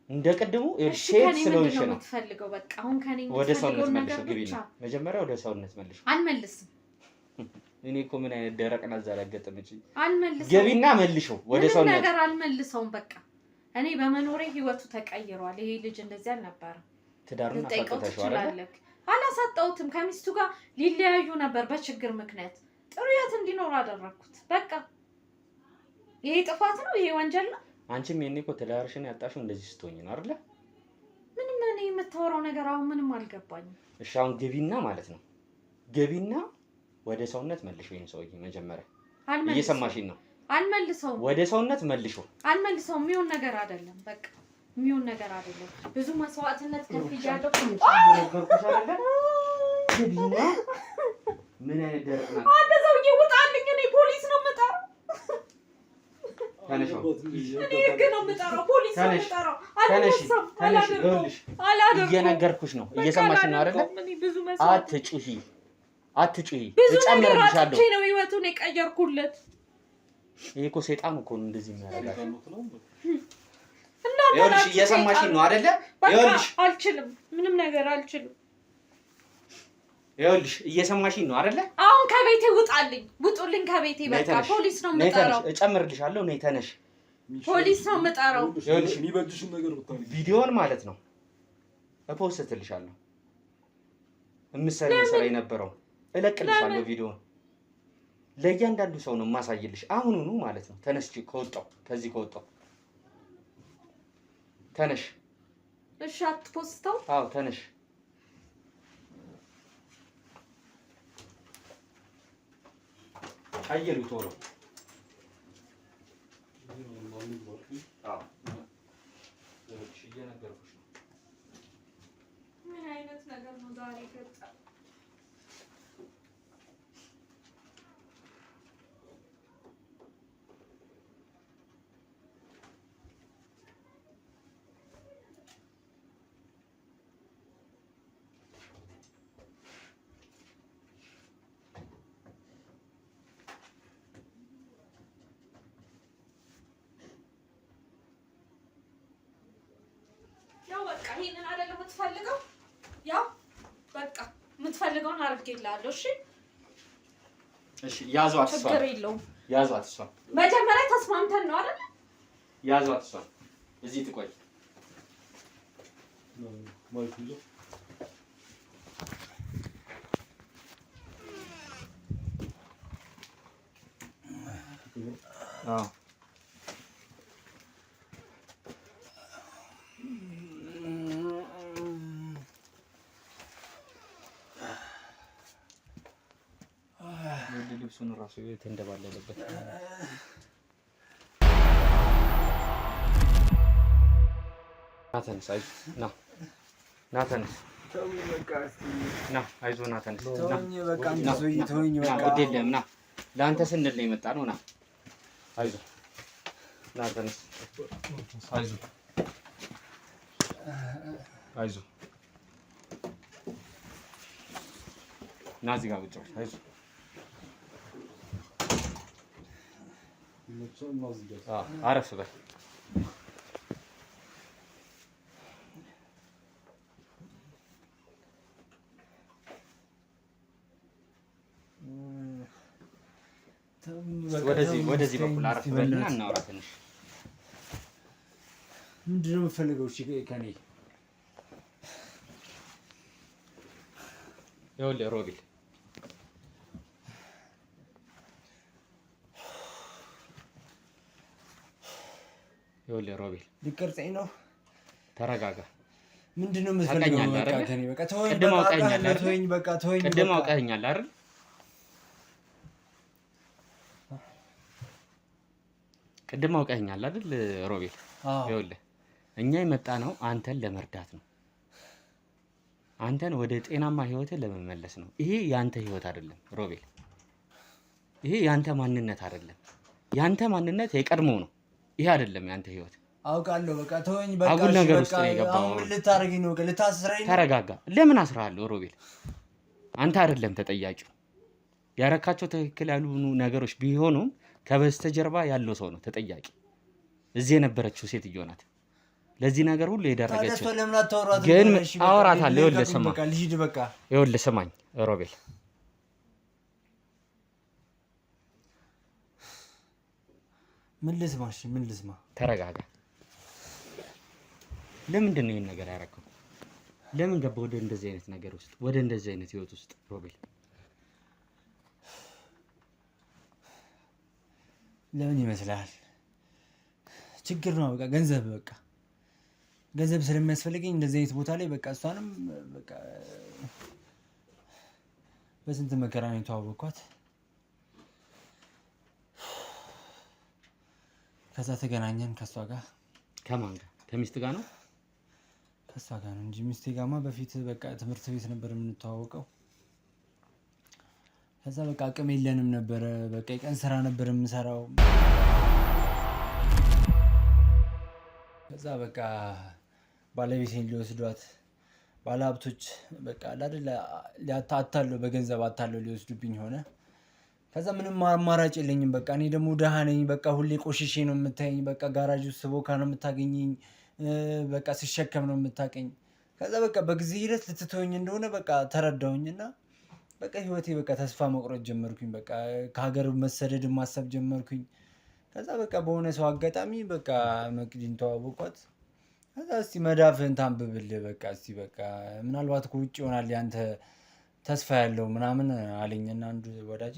እንደ ቅድሙ ሼት ስለሆንሽ ነው የምትፈልገው። በቃ አሁን ከኔ ወደ ሰውነት መልሽ ግቢና መጀመሪያ ወደ ሰውነት መልሽ። አልመልስም። እኔ እኮ ምን አይነት ደረቅ ናዛር ያገጠመች። አልመልስም። ገቢና መልሽው ወደ ሰውነት ነገር አልመልሰውም። በቃ እኔ በመኖሬ ህይወቱ ተቀይሯል። ይሄ ልጅ እንደዚህ አልነበረም። ትዳሩን አሳጥተሽዋል አይደል? አላሳጣሁትም። ከሚስቱ ጋር ሊለያዩ ነበር በችግር ምክንያት። ጥሩ ህይወት እንዲኖር አደረኩት። በቃ ይሄ ጥፋት ነው፣ ይሄ ወንጀል ነው። አንቺም የኔ እኮ ትዳርሽን ያጣሽው እንደዚህ ስትሆኝ ነው አይደል? ምንም እኔ የምታወራው ነገር አሁን ምንም አልገባኝም። እሺ አሁን ገቢና ማለት ነው ገቢና ወደ ሰውነት መልሽ። ወይን ሰውዬ መጀመሪያ እየሰማሽኝ ነው? አልመልሰውም። ወደ ሰውነት መልሽው። አልመልሰውም። የሚሆን ነገር አይደለም። በቃ የሚሆን ነገር አይደለም። ብዙ መስዋዕትነት ከፍያለሁ። ነገርኩሽ አይደል? ገቢና ምን አይነት ደረቅ ናት? አንተ ሰውዬ ውጣልኝ። እኔ ፖሊስ ነው የምጠራው። ተነሽ። እኔ ህግ ነው የምጠራው፣ ፖሊስ ነው የምጠራው። አልመልሰውም። አላደርኩም። እየነገርኩሽ ነው። እየሰማሽኝ ነው አይደል? አትጩሂ አትጩሂ። እጨምርልሻለሁ ነው ህይወቱን የቀየርኩለት። ይሄ እኮ ሰይጣን እኮ ነው እንደዚህ የሚያደርጋሽ። ይኸውልሽ እየሰማሽኝ ነው አይደለ? ይኸውልሽ አልችልም፣ ምንም ነገር አልችልም። ይኸውልሽ እየሰማሽኝ ነው አይደለ? አሁን ከቤቴ ውጣልኝ፣ ውጡልኝ ከቤቴ። በቃ ፖሊስ ነው የምጠራው። እጨምርልሻለሁ። ነይ ተነሽ። ፖሊስ ነው የምጠራው። ይኸውልሽ የሚበጅሽን ነገር ብታውቂ ቪዲዮን ማለት ነው እፖስትልሻለሁ። የምትሰሪው ስራ የነበረው እለቅልሻለሁ። ቪዲዮን ለእያንዳንዱ ሰው ነው የማሳይልሽ አሁኑኑ ማለት ነው። ተነስቺ ከወጣው ከዚህ ከወጣው ተነሽ። እሺ አትፖስተው። አዎ ተነሽ። አየሩ ቶሎ። አዎ እሺ እየነገርኩሽ ነው። ምን አይነት ነገር ነው ዛሬ ገጣ? ይሄንን አይደለም የምትፈልገው? ያው በቃ የምትፈልገውን አድርጌልሃለሁ። እሺ እሺ ያዟት። እሷ ችግር የለውም። ያዟት። እሷ መጀመሪያ ተስማምተን ነው አይደል? ያዟት። እሷ እዚህ ትቆይ። ማይክ ይዞ አዎ ልብሱን ራሱ የተንደባለለበት ናተንስ አይዞህ ና ናተንስ ና አይዞህ ናተንስ ግድ የለም ና ለአንተ ስንል ነው የመጣ ነው። ና አይዞህ ናተንስ አይዞህ አይዞህ ና እዚህ ጋር ቁጭ በል አይዞህ አረፍ በል። ወደዚህ በኩል አረፍ በልና እናውራ ትንሽ። ምንድን ነው የምትፈልገው? እሺ ከኔ ይኸውልህ ሮቤል ይኸውልህ ሮቤል ሊቀርጸኝ ነው። ተረጋጋ። ምንድን ነው የምትፈልገው? በቃ ከኔ በቃ ተወኝ። ቅድም አውቀኸኛል አይደል? ቅድም አውቀኸኛል አይደል ሮቤል? ይኸውልህ እኛ የመጣ ነው አንተን ለመርዳት ነው። አንተን ወደ ጤናማ ህይወትን ለመመለስ ነው። ይሄ ያንተ ህይወት አይደለም ሮቤል። ይሄ ያንተ ማንነት አይደለም። ያንተ ማንነት የቀድሞው ነው። ይሄ አይደለም ያንተ ህይወት። አውቃለሁ። በቃ ተወኝ። በቃ አጉል ነገር ውስጥ ነው የገባው። አሁን ልታረጊኝ ነው? ልታስረኝ ነው? ተረጋጋ። ለምን አስራለሁ ሮቤል? አንተ አይደለም ተጠያቂው። ያረካቸው ትክክል ያልሆኑ ነገሮች ቢሆኑም ከበስተጀርባ ያለው ሰው ነው ተጠያቂ። እዚህ የነበረችው ሴትዮ ናት ለዚህ ነገር ሁሉ የደረገችው። ግን አወራታለሁ። ይኸውልህ ስማ፣ ይኸውልህ ስማኝ ሮቤል፣ ምን ልስማ? ተረጋጋ። ለምንድን ነው ይሄን ነገር ያደረገው? ለምን ገባ ወደ እንደዚህ አይነት ነገር ውስጥ፣ ወደ እንደዚህ አይነት ህይወት ውስጥ ሮቤል? ለምን ይመስላል? ችግር ነው በቃ ገንዘብ ስለሚያስፈልገኝ እንደዚህ አይነት ቦታ ላይ በቃ እሷንም በቃ በስንት መከራ ነው የተዋወቅኳት። ከዛ ተገናኘን ከእሷ ጋር። ከማን ጋር? ከሚስት ጋር ነው? ከእሷ ጋር ነው እንጂ ሚስቴ ጋማ በፊት በቃ ትምህርት ቤት ነበር የምንተዋወቀው። ከዛ በቃ አቅም የለንም ነበረ። በቃ የቀን ስራ ነበር የምሰራው። ከዛ በቃ ባለቤቴን ሊወስዷት ባለሀብቶች በቃ አይደል አታለው በገንዘብ አታለው ሊወስዱብኝ ሆነ። ከዛ ምንም አማራጭ የለኝም። በቃ እኔ ደግሞ ደሃ ነኝ። በቃ ሁሌ ቆሽሼ ነው የምታየኝ። በቃ ጋራጅ ውስጥ ስቦካ ነው የምታገኘኝ። በቃ ስሸከም ነው የምታቀኝ። ከዛ በቃ በጊዜ ሂደት ልትተወኝ እንደሆነ በቃ ተረዳሁኝና በቃ ህይወቴ በቃ ተስፋ መቁረጥ ጀመርኩኝ። በቃ ከሀገር መሰደድ ማሰብ ጀመርኩኝ። ከዛ በቃ በሆነ ሰው አጋጣሚ በቃ መቅዲን ተዋወቋት። ከዛ እስቲ መዳፍህን ታንብብልህ በቃ እስቲ በቃ ምናልባት ከውጭ ይሆናል ያንተ ተስፋ ያለው ምናምን አለኝና አንዱ ወዳጄ።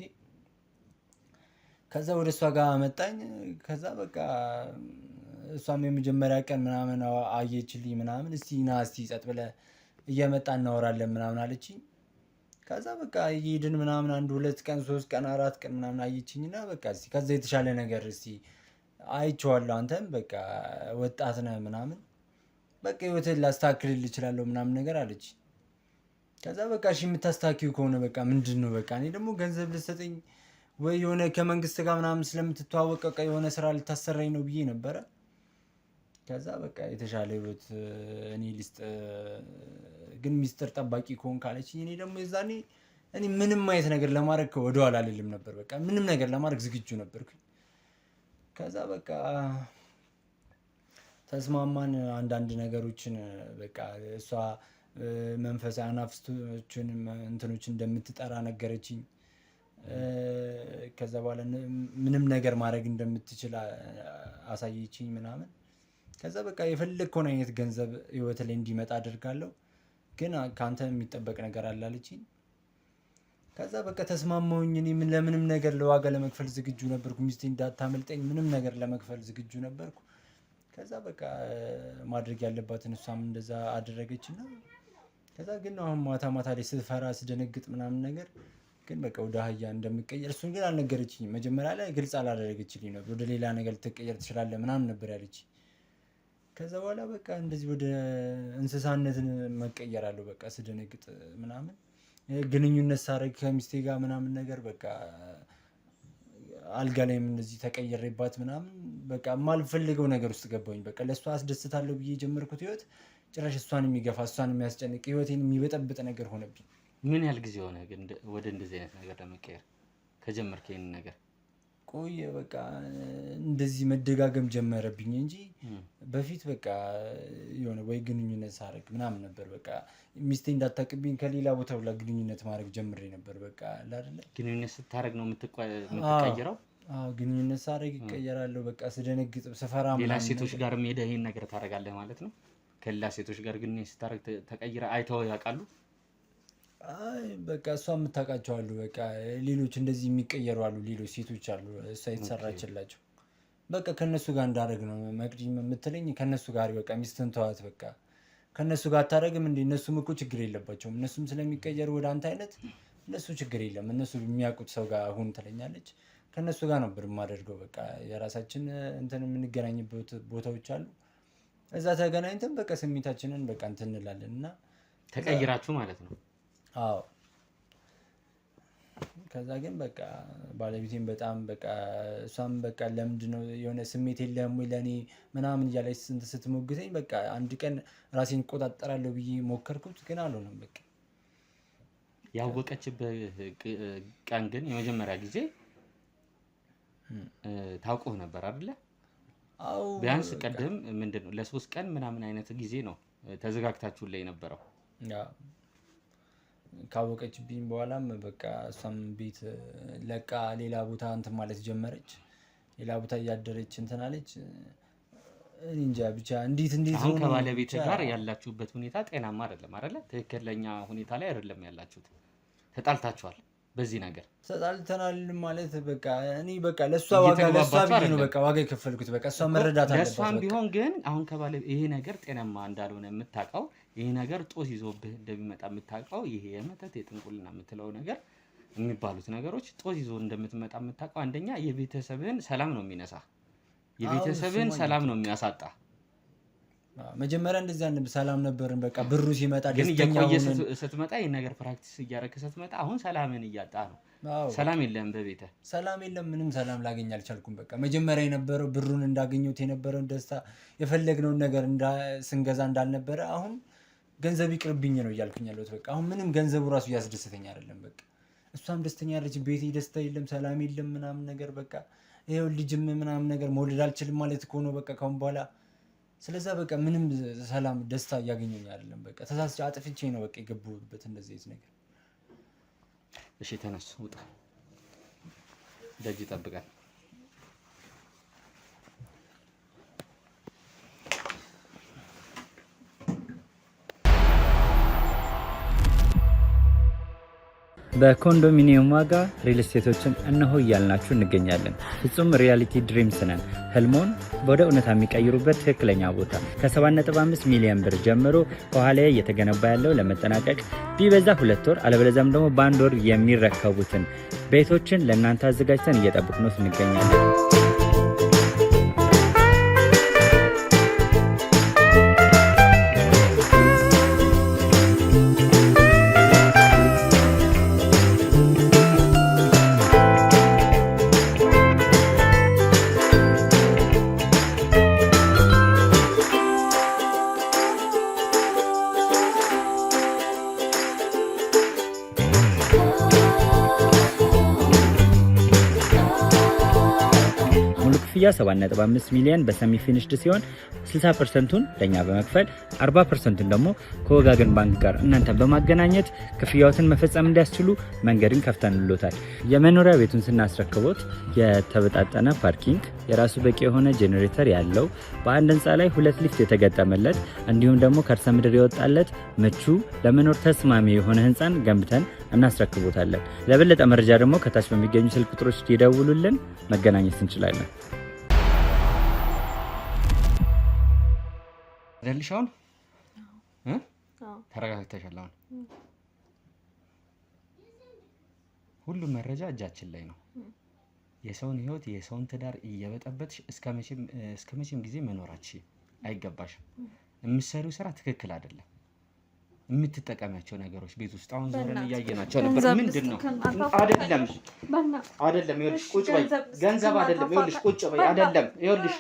ከዛ ወደ እሷ ጋር መጣኝ። ከዛ በቃ እሷም የመጀመሪያ ቀን ምናምን አየችልኝ ምናምን። እስቲ ና እስቲ ጸጥ ብለህ እየመጣ እናወራለን ምናምን አለችኝ። ከዛ በቃ እየሄድን ምናምን 1 2 ቀን 3 ቀን 4 ቀን ምናምን አየችኝና በቃ እስቲ ከዛ የተሻለ ነገር እስቲ አይቼዋለሁ፣ አንተም በቃ ወጣት ነህ ምናምን በቃ ህይወትህን ላስተካክልልህ እችላለሁ ምናምን ነገር አለች። ከዛ በቃ እሺ የምታስተካክዪው ከሆነ በቃ ምንድን ነው በቃ እኔ ደግሞ ገንዘብ ልትሰጠኝ ወይ የሆነ ከመንግስት ጋር ምናምን ስለምትተዋወቅ በቃ የሆነ ስራ ልታሰራኝ ነው ብዬ ነበረ። ከዛ በቃ የተሻለ ህይወት እኔ ልስጥ ግን ሚስጥር ጠባቂ ከሆንክ አለችኝ። እኔ ደግሞ የዛኔ እኔ ምንም አይነት ነገር ለማድረግ ወደኋላ አልልም ነበር። በቃ ምንም ነገር ለማድረግ ዝግጁ ነበርኩኝ። ከዛ በቃ ተስማማን። አንዳንድ ነገሮችን በቃ እሷ መንፈሳዊ አናፍስቶችን እንትኖችን እንደምትጠራ ነገረችኝ። ከዛ በኋላ ምንም ነገር ማድረግ እንደምትችል አሳየችኝ ምናምን። ከዛ በቃ የፈለግከውን አይነት ገንዘብ ህይወት ላይ እንዲመጣ አደርጋለሁ፣ ግን ከአንተ የሚጠበቅ ነገር አለ አለችኝ። ከዛ በቃ ተስማማሁኝ። እኔ ለምንም ነገር ለዋጋ ለመክፈል ዝግጁ ነበርኩ። ሚስቴ እንዳታመልጠኝ ምንም ነገር ለመክፈል ዝግጁ ነበርኩ። ከዛ በቃ ማድረግ ያለባትን እሷም እንደዛ አደረገችና ከዛ ግን አሁን ማታ ማታ ላይ ስፈራ ስደነግጥ ምናምን ነገር ግን በቃ ወደ አህያ እንደምቀየር እሱን ግን አልነገረችኝም። መጀመሪያ ላይ ግልጽ አላደረገችልኝ ነበር። ወደ ሌላ ነገር ልትቀየር ትችላለህ ምናምን ነበር ያለችኝ። ከዛ በኋላ በቃ እንደዚህ ወደ እንስሳነት መቀየራለሁ በቃ ስደነግጥ ምናምን ግንኙነት ሳደርግ ከሚስቴ ጋር ምናምን ነገር በቃ አልጋ ላይም እንደዚህ ተቀየሬባት ምናምን በቃ የማልፈልገው ነገር ውስጥ ገባሁኝ። በቃ ለእሷ አስደስታለሁ ብዬ የጀመርኩት ህይወት ጭራሽ እሷን የሚገፋ እሷን የሚያስጨንቅ ህይወቴን የሚበጠብጥ ነገር ሆነብኝ። ምን ያህል ጊዜ ሆነ ግን ወደ እንደዚህ አይነት ነገር ለመቀየር ከጀመርክ? ይሄንን ነገር ቆየ በቃ እንደዚህ መደጋገም ጀመረብኝ እንጂ በፊት በቃ የሆነ ወይ ግንኙነት ሳደርግ ምናምን ነበር በቃ ሚስቴ እንዳታውቅብኝ ከሌላ ቦታ ብላ ግንኙነት ማድረግ ጀምሬ ነበር። በቃ አይደለ ግንኙነት ስታደርግ ነው የምትቀየረው? አዎ ግንኙነት ሳደርግ ይቀየራለሁ። በቃ ስደነግጥ ስፈራ ሌላ ሴቶች ጋር ሄደህ ይሄን ነገር ታደርጋለህ ማለት ነው? ከሌላ ሴቶች ጋር ግንኙነት ስታደርግ ተቀይረ አይተው ያውቃሉ? አይ በቃ እሷ የምታውቃቸው አሉ። በቃ ሌሎች እንደዚህ የሚቀየሩ አሉ። ሌሎች ሴቶች አሉ እሷ የተሰራችላቸው። በቃ ከነሱ ጋር እንዳደረግ ነው መቅዲም የምትለኝ። ከነሱ ጋር በቃ ሚስትን ተዋት በቃ ከነሱ ጋር አታደርግም እንዴ? እነሱም እኮ ችግር የለባቸውም። እነሱም ስለሚቀየሩ ወደ አንተ አይነት እነሱ ችግር የለም። እነሱ የሚያውቁት ሰው ጋር አሁን ትለኛለች። ከነሱ ጋር ነበር የማደርገው። በቃ የራሳችን እንትን የምንገናኝበት ቦታዎች አሉ። እዛ ተገናኝተን በቃ ስሜታችንን በቃ እንትን እንላለን እና ተቀይራችሁ ማለት ነው? አዎ። ከዛ ግን በቃ ባለቤቴን በጣም በቃ እሷም በቃ ለምንድነው የሆነ ስሜት የለም ወይ ለኔ ምናምን እያለች ስትሞግተኝ በቃ አንድ ቀን ራሴን እቆጣጠራለሁ ብዬ ሞከርኩት፣ ግን አልሆነም። በቃ ያወቀችበት ቀን ግን የመጀመሪያ ጊዜ ታውቁህ ነበር አይደለ? አዎ ቢያንስ ቀደም ምንድነው ለ3 ቀን ምናምን አይነት ጊዜ ነው ተዘጋግታችሁልኝ የነበረው። ካወቀችብኝ በኋላም በቃ እሷም ቤት ለቃ ሌላ ቦታ እንትን ማለት ጀመረች። ሌላ ቦታ እያደረች እንትን አለች። እንጃ ብቻ እንዴት አሁን ከባለቤት ጋር ያላችሁበት ሁኔታ ጤናማ አይደለም አይደለ? ትክክለኛ ሁኔታ ላይ አይደለም ያላችሁት። ተጣልታችኋል። በዚህ ነገር ተጣልተናል ማለት በቃ እኔ በቃ ለሷ ዋጋ ቢሆን በቃ ዋጋ የከፈልኩት በቃ እሷ መረዳት አለባት። ለሷም ቢሆን ግን አሁን ከባለቤት ይሄ ነገር ጤናማ እንዳልሆነ የምታውቀው ይሄ ነገር ጦስ ይዞብህ እንደሚመጣ የምታውቀው ይሄ የመተት የጥንቁልና የምትለው ነገር የሚባሉት ነገሮች ጦስ ይዞ እንደምትመጣ የምታውቀው አንደኛ የቤተሰብህን ሰላም ነው የሚነሳ፣ የቤተሰብህን ሰላም ነው የሚያሳጣ። መጀመሪያ እንደዛ ሰላም ነበርን። በቃ ብሩ ሲመጣ ግን እየቆየ ስትመጣ ይሄን ነገር ፕራክቲስ እያደረግህ ስትመጣ አሁን ሰላምን እያጣ ነው። ሰላም የለም በቤትህ ሰላም የለም። ምንም ሰላም ላገኝ አልቻልኩም። በቃ መጀመሪያ የነበረው ብሩን እንዳገኘሁት የነበረውን ደስታ የፈለግነውን ነገር ስንገዛ እንዳልነበረ አሁን ገንዘብ ይቅርብኝ ነው እያልኩኝ ያለሁት። በቃ አሁን ምንም ገንዘቡ ራሱ እያስደስተኝ አይደለም። በቃ እሷም ደስተኛ አይደለች። ቤቴ ደስታ የለም፣ ሰላም የለም ምናምን ነገር በቃ ይሄው ልጅም ምናምን ነገር መውለድ አልችልም ማለት እኮ ነው በቃ ካሁን በኋላ። ስለዛ በቃ ምንም ሰላም ደስታ እያገኘኝ አይደለም። በቃ ተሳስቼ አጥፍቼ ነው በቃ የገቡበት እንደዚህ አይነት ነገር። እሺ ተነስ፣ ውጣ፣ ደጅ ይጠብቃል። በኮንዶሚኒየም ዋጋ ሪል ስቴቶችን እነሆ እያልናችሁ እንገኛለን። ፍጹም ሪያሊቲ ድሪምስ ነን። ህልሞን ወደ እውነታ የሚቀይሩበት ትክክለኛ ቦታ። ከ7.5 ሚሊዮን ብር ጀምሮ ከኋላ እየተገነባ ያለው ለመጠናቀቅ ቢበዛ 2 ወር አለበለዚያም ደግሞ በ1 ወር የሚረከቡትን ቤቶችን ለእናንተ አዘጋጅተን እየጠበቅነው እንገኛለን። ክፍያ 7.5 ሚሊዮን በሰሚ ፊኒሽድ ሲሆን 60%ቱን ለኛ በመክፈል 40%ቱን ደግሞ ከወጋገን ባንክ ጋር እናንተን በማገናኘት ክፍያዎትን መፈጸም እንዲያስችሉ መንገድን ከፍተንልዎታል። የመኖሪያ ቤቱን ስናስረክቦት የተበጣጠነ ፓርኪንግ፣ የራሱ በቂ የሆነ ጄኔሬተር ያለው በአንድ ህንፃ ላይ 2 ሊፍት የተገጠመለት እንዲሁም ደግሞ ከርሰ ምድር የወጣለት ምቹ ለመኖር ተስማሚ የሆነ ህንፃን ገንብተን እናስረክቦታለን። ለበለጠ መረጃ ደግሞ ከታች በሚገኙ ስልክ ቁጥሮች ይደውሉልን፣ መገናኘት እንችላለን። ደልሻውን ተረጋግተሻል። አሁን ሁሉም መረጃ እጃችን ላይ ነው። የሰውን ህይወት የሰውን ትዳር እየበጠበጥሽ እስከ መቼም ጊዜ መኖራችሁ አይገባሽም። የምትሰሪው ስራ ትክክል አይደለም። የምትጠቀሚያቸው ነገሮች ቤት ውስጥ አሁን ዞረን እያየናቸው ነበር። ምንድነው? አይደለም ይኸውልሽ፣ ቁጭ በይ። ገንዘብ አይደለም ይኸውልሽ፣ ቁጭ በይ። አይደለም ይኸውልሽ፣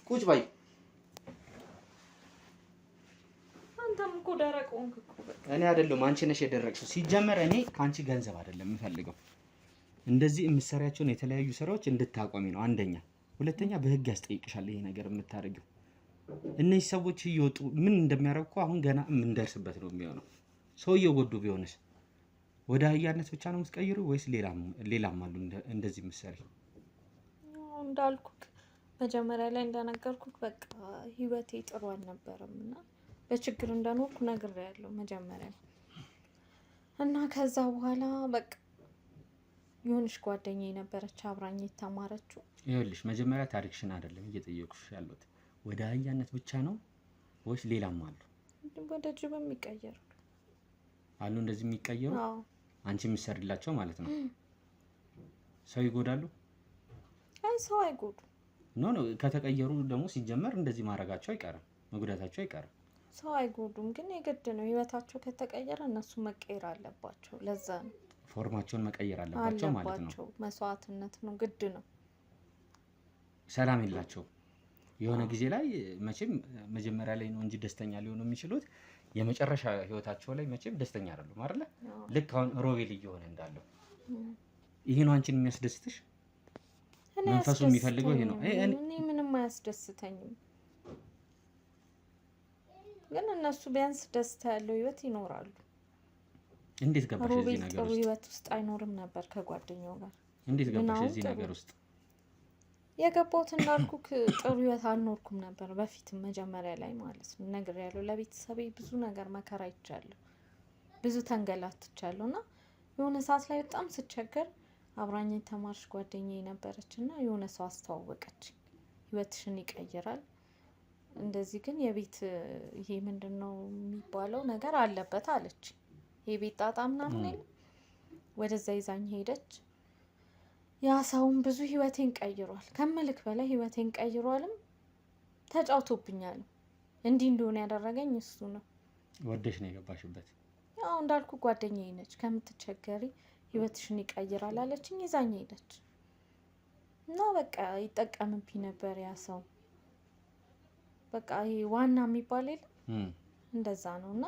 ቁጭ በይ። እኔ አይደለም አንቺ ነሽ የደረቅሽው። ሲጀመር እኔ ከአንቺ ገንዘብ አይደለም የምፈልገው። እንደዚህ የምትሰሪያቸውን የተለያዩ ስራዎች እንድታቆሚ ነው አንደኛ። ሁለተኛ በህግ ያስጠይቅሻል ይሄ ነገር የምታደርጊው። እነዚህ ሰዎች እየወጡ ምን እንደሚያደርጉ አሁን ገና የምንደርስበት ነው የሚሆነው። ሰው እየጎዱ ቢሆንስ ወደ አህያነት ብቻ ነው የምትቀይሩ ወይስ ሌላም አሉ እንደዚህ የምትሰሪ? እንዳልኩክ መጀመሪያ ላይ እንደነገርኩክ በቃ ህይወቴ ጥሩ አልነበረም እና በችግር እንደኖርኩ ነግሬያለሁ መጀመሪያ እና ከዛ በኋላ በቃ የሆነች ጓደኛዬ ነበረች አብራኝ የተማረችው። ይኸውልሽ መጀመሪያ ታሪክሽን አይደለም እየጠየቁሽ ያሉት ወደ አህያነት ብቻ ነው ወይስ ሌላም አሉ? ወደ ጅብ የሚቀየሩ አሉ እንደዚህ የሚቀየሩ? አንቺ የምትሰሪላቸው ማለት ነው። ሰው ይጎዳሉ? አይ ሰው አይጎዱ። ኖ ከተቀየሩ ደግሞ ሲጀመር እንደዚህ ማድረጋቸው አይቀርም፣ መጉዳታቸው አይቀርም። ሰው አይጎዱም፣ ግን የግድ ነው ህይወታቸው ከተቀየረ እነሱ መቀየር አለባቸው። ለዛ ነው ፎርማቸውን መቀየር አለባቸው ማለት ነው። መስዋዕትነት ነው፣ ግድ ነው። ሰላም የላቸው የሆነ ጊዜ ላይ መቼም መጀመሪያ ላይ ነው እንጂ ደስተኛ ሊሆኑ የሚችሉት የመጨረሻ ህይወታቸው ላይ መቼም ደስተኛ አይደሉም አይደለ? ልክ አሁን ሮቤል እየሆነ እንዳለው ይሄ ነው አንቺን የሚያስደስትሽ? መንፈሱ የሚፈልገው ይሄ ነው። እኔ ምንም አያስደስተኝም፣ ግን እነሱ ቢያንስ ደስታ ያለው ህይወት ይኖራሉ። እንዴት ገባሽ እዚህ ነገር ጥሩ ውስጥ? ህይወት ውስጥ አይኖርም ነበር ከጓደኛው ጋር። እንዴት ገባሽ እዚህ ነገር ውስጥ? የገባሁት እንዳልኩክ ጥሩ ህይወት አልኖርኩም ነበር በፊትም መጀመሪያ ላይ ማለት ነው። ነግሬያለሁ። ለቤተሰቤ ብዙ ነገር መከራ አይቻለሁ፣ ብዙ ተንገላትቻለሁ እና የሆነ ሰዓት ላይ በጣም ስቸገር አብራኝ የተማርሽ ጓደኛዬ ነበረች እና የሆነ ሰው አስተዋወቀች፣ ህይወትሽን ይቀይራል እንደዚህ ግን የቤት ይሄ ምንድነው የሚባለው ነገር አለበት አለች። የቤት ጣጣ ምናምን የለም። ወደዛ ይዛኝ ሄደች። ያ ሰውም ብዙ ህይወቴን ቀይሯል፣ ከምልክ በላይ ህይወቴን ቀይሯልም ተጫውቶብኛል። እንዲህ እንደሆነ ያደረገኝ እሱ ነው። ወደሽ ነው የገባሽበት? ያው እንዳልኩ ጓደኛዬ ነች። ከምትቸገሪ ህይወትሽን ይቀይራል አለችኝ፣ ይዛኝ ሄደች እና በቃ ይጠቀምብኝ ነበር ያ ሰው። በቃ ይሄ ዋና የሚባል የለም እንደዛ ነው። እና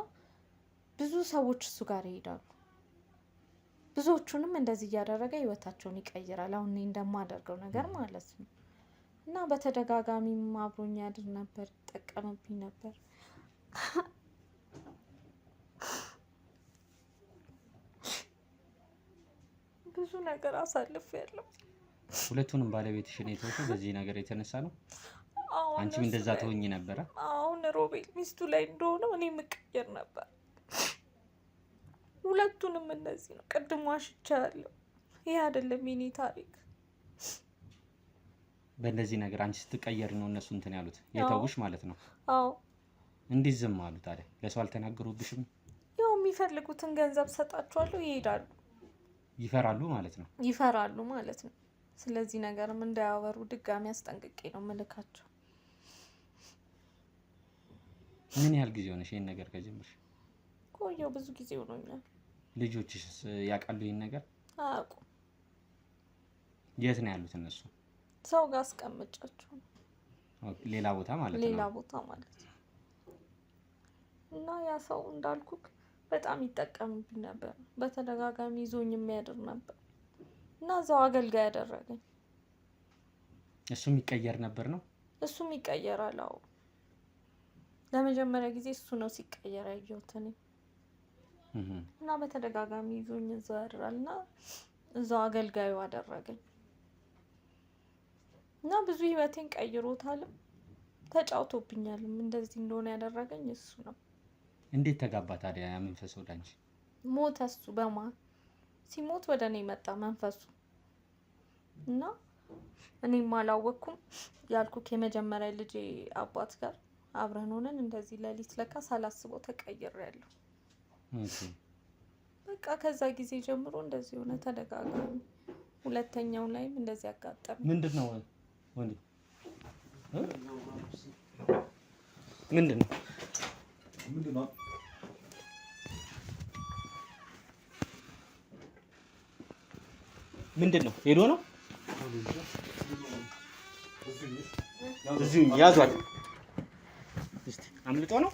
ብዙ ሰዎች እሱ ጋር ይሄዳሉ። ብዙዎቹንም እንደዚህ እያደረገ ህይወታቸውን ይቀይራል። አሁን እኔ እንደማደርገው ነገር ማለት ነው። እና በተደጋጋሚም አብሮኝ ያድር ነበር፣ ይጠቀምብኝ ነበር። ብዙ ነገር አሳልፌያለሁ። ሁለቱንም ባለቤትሽን የተውሽው በዚህ ነገር የተነሳ ነው? አንቺም እንደዛ ትሆኚ ነበረ? አሁን ሮቤል ሚስቱ ላይ እንደሆነ እኔ ምቀየር ነበር። ሁለቱንም እንደዚህ ነው። ቅድም ዋሽቻለሁ። ይሄ አይደለም የኔ ታሪክ። በእንደዚህ ነገር አንቺ ስትቀየሪ ነው እነሱ እንትን ያሉት የተውሽ ማለት ነው? አዎ። እንዴት ዝም አሉ ታዲያ? ለሰው አልተናገሩብሽም? ያው የሚፈልጉትን ገንዘብ ሰጣቸዋለሁ፣ ይሄዳሉ። ይፈራሉ ማለት ነው? ይፈራሉ ማለት ነው። ስለዚህ ነገርም እንዳያወሩ ድጋሚ አስጠንቅቄ ነው መልካቸው። ምን ያህል ጊዜ ሆነሽ ይሄን ነገር ከጀመርሽ? ቆየው፣ ብዙ ጊዜ ሆኖኛል። ልጆችሽስ ያውቃሉ ይሄን ነገር? አያውቁም። የት ነው ያሉት እነሱ? ሰው ጋር አስቀምጫቸው ነው። ሌላ ቦታ ማለት ነው? ሌላ ቦታ ማለት ነው። እና ያ ሰው እንዳልኩክ በጣም ይጠቀምብኝ ነበር። በተደጋጋሚ ይዞኝ የሚያድር ነበር እና እዛው አገልጋይ ያደረገኝ። እሱም ይቀየር ነበር ነው? እሱም ይቀየራል። አዎ፣ ለመጀመሪያ ጊዜ እሱ ነው ሲቀየር ያየሁት እኔ። እና በተደጋጋሚ ይዞኝ እዛው ያድራል እና እዛው አገልጋዩ አደረገኝ እና ብዙ ህይወቴን ቀይሮታልም ተጫውቶብኛልም። እንደዚህ እንደሆነ ያደረገኝ እሱ ነው። እንዴት ተጋባ ታዲያ ያ መንፈስ ወደ አንቺ? ሞተ። እሱ በመሀል ሲሞት ወደ እኔ መጣ መንፈሱ እና እኔም አላወቅኩም። ያልኩክ የመጀመሪያ ልጄ አባት ጋር አብረን ሆነን እንደዚህ ሌሊት ለካ ሳላስበው ተቀይሬያለሁ። በቃ ከዛ ጊዜ ጀምሮ እንደዚህ ሆነ ተደጋጋሚ። ሁለተኛው ላይም እንደዚህ አጋጠመ። ምንድነው ወንድ ምንድነው ምንድነው? ሄዶ ነው እዚሁ ያዟት። እስቲ አምልጦ ነው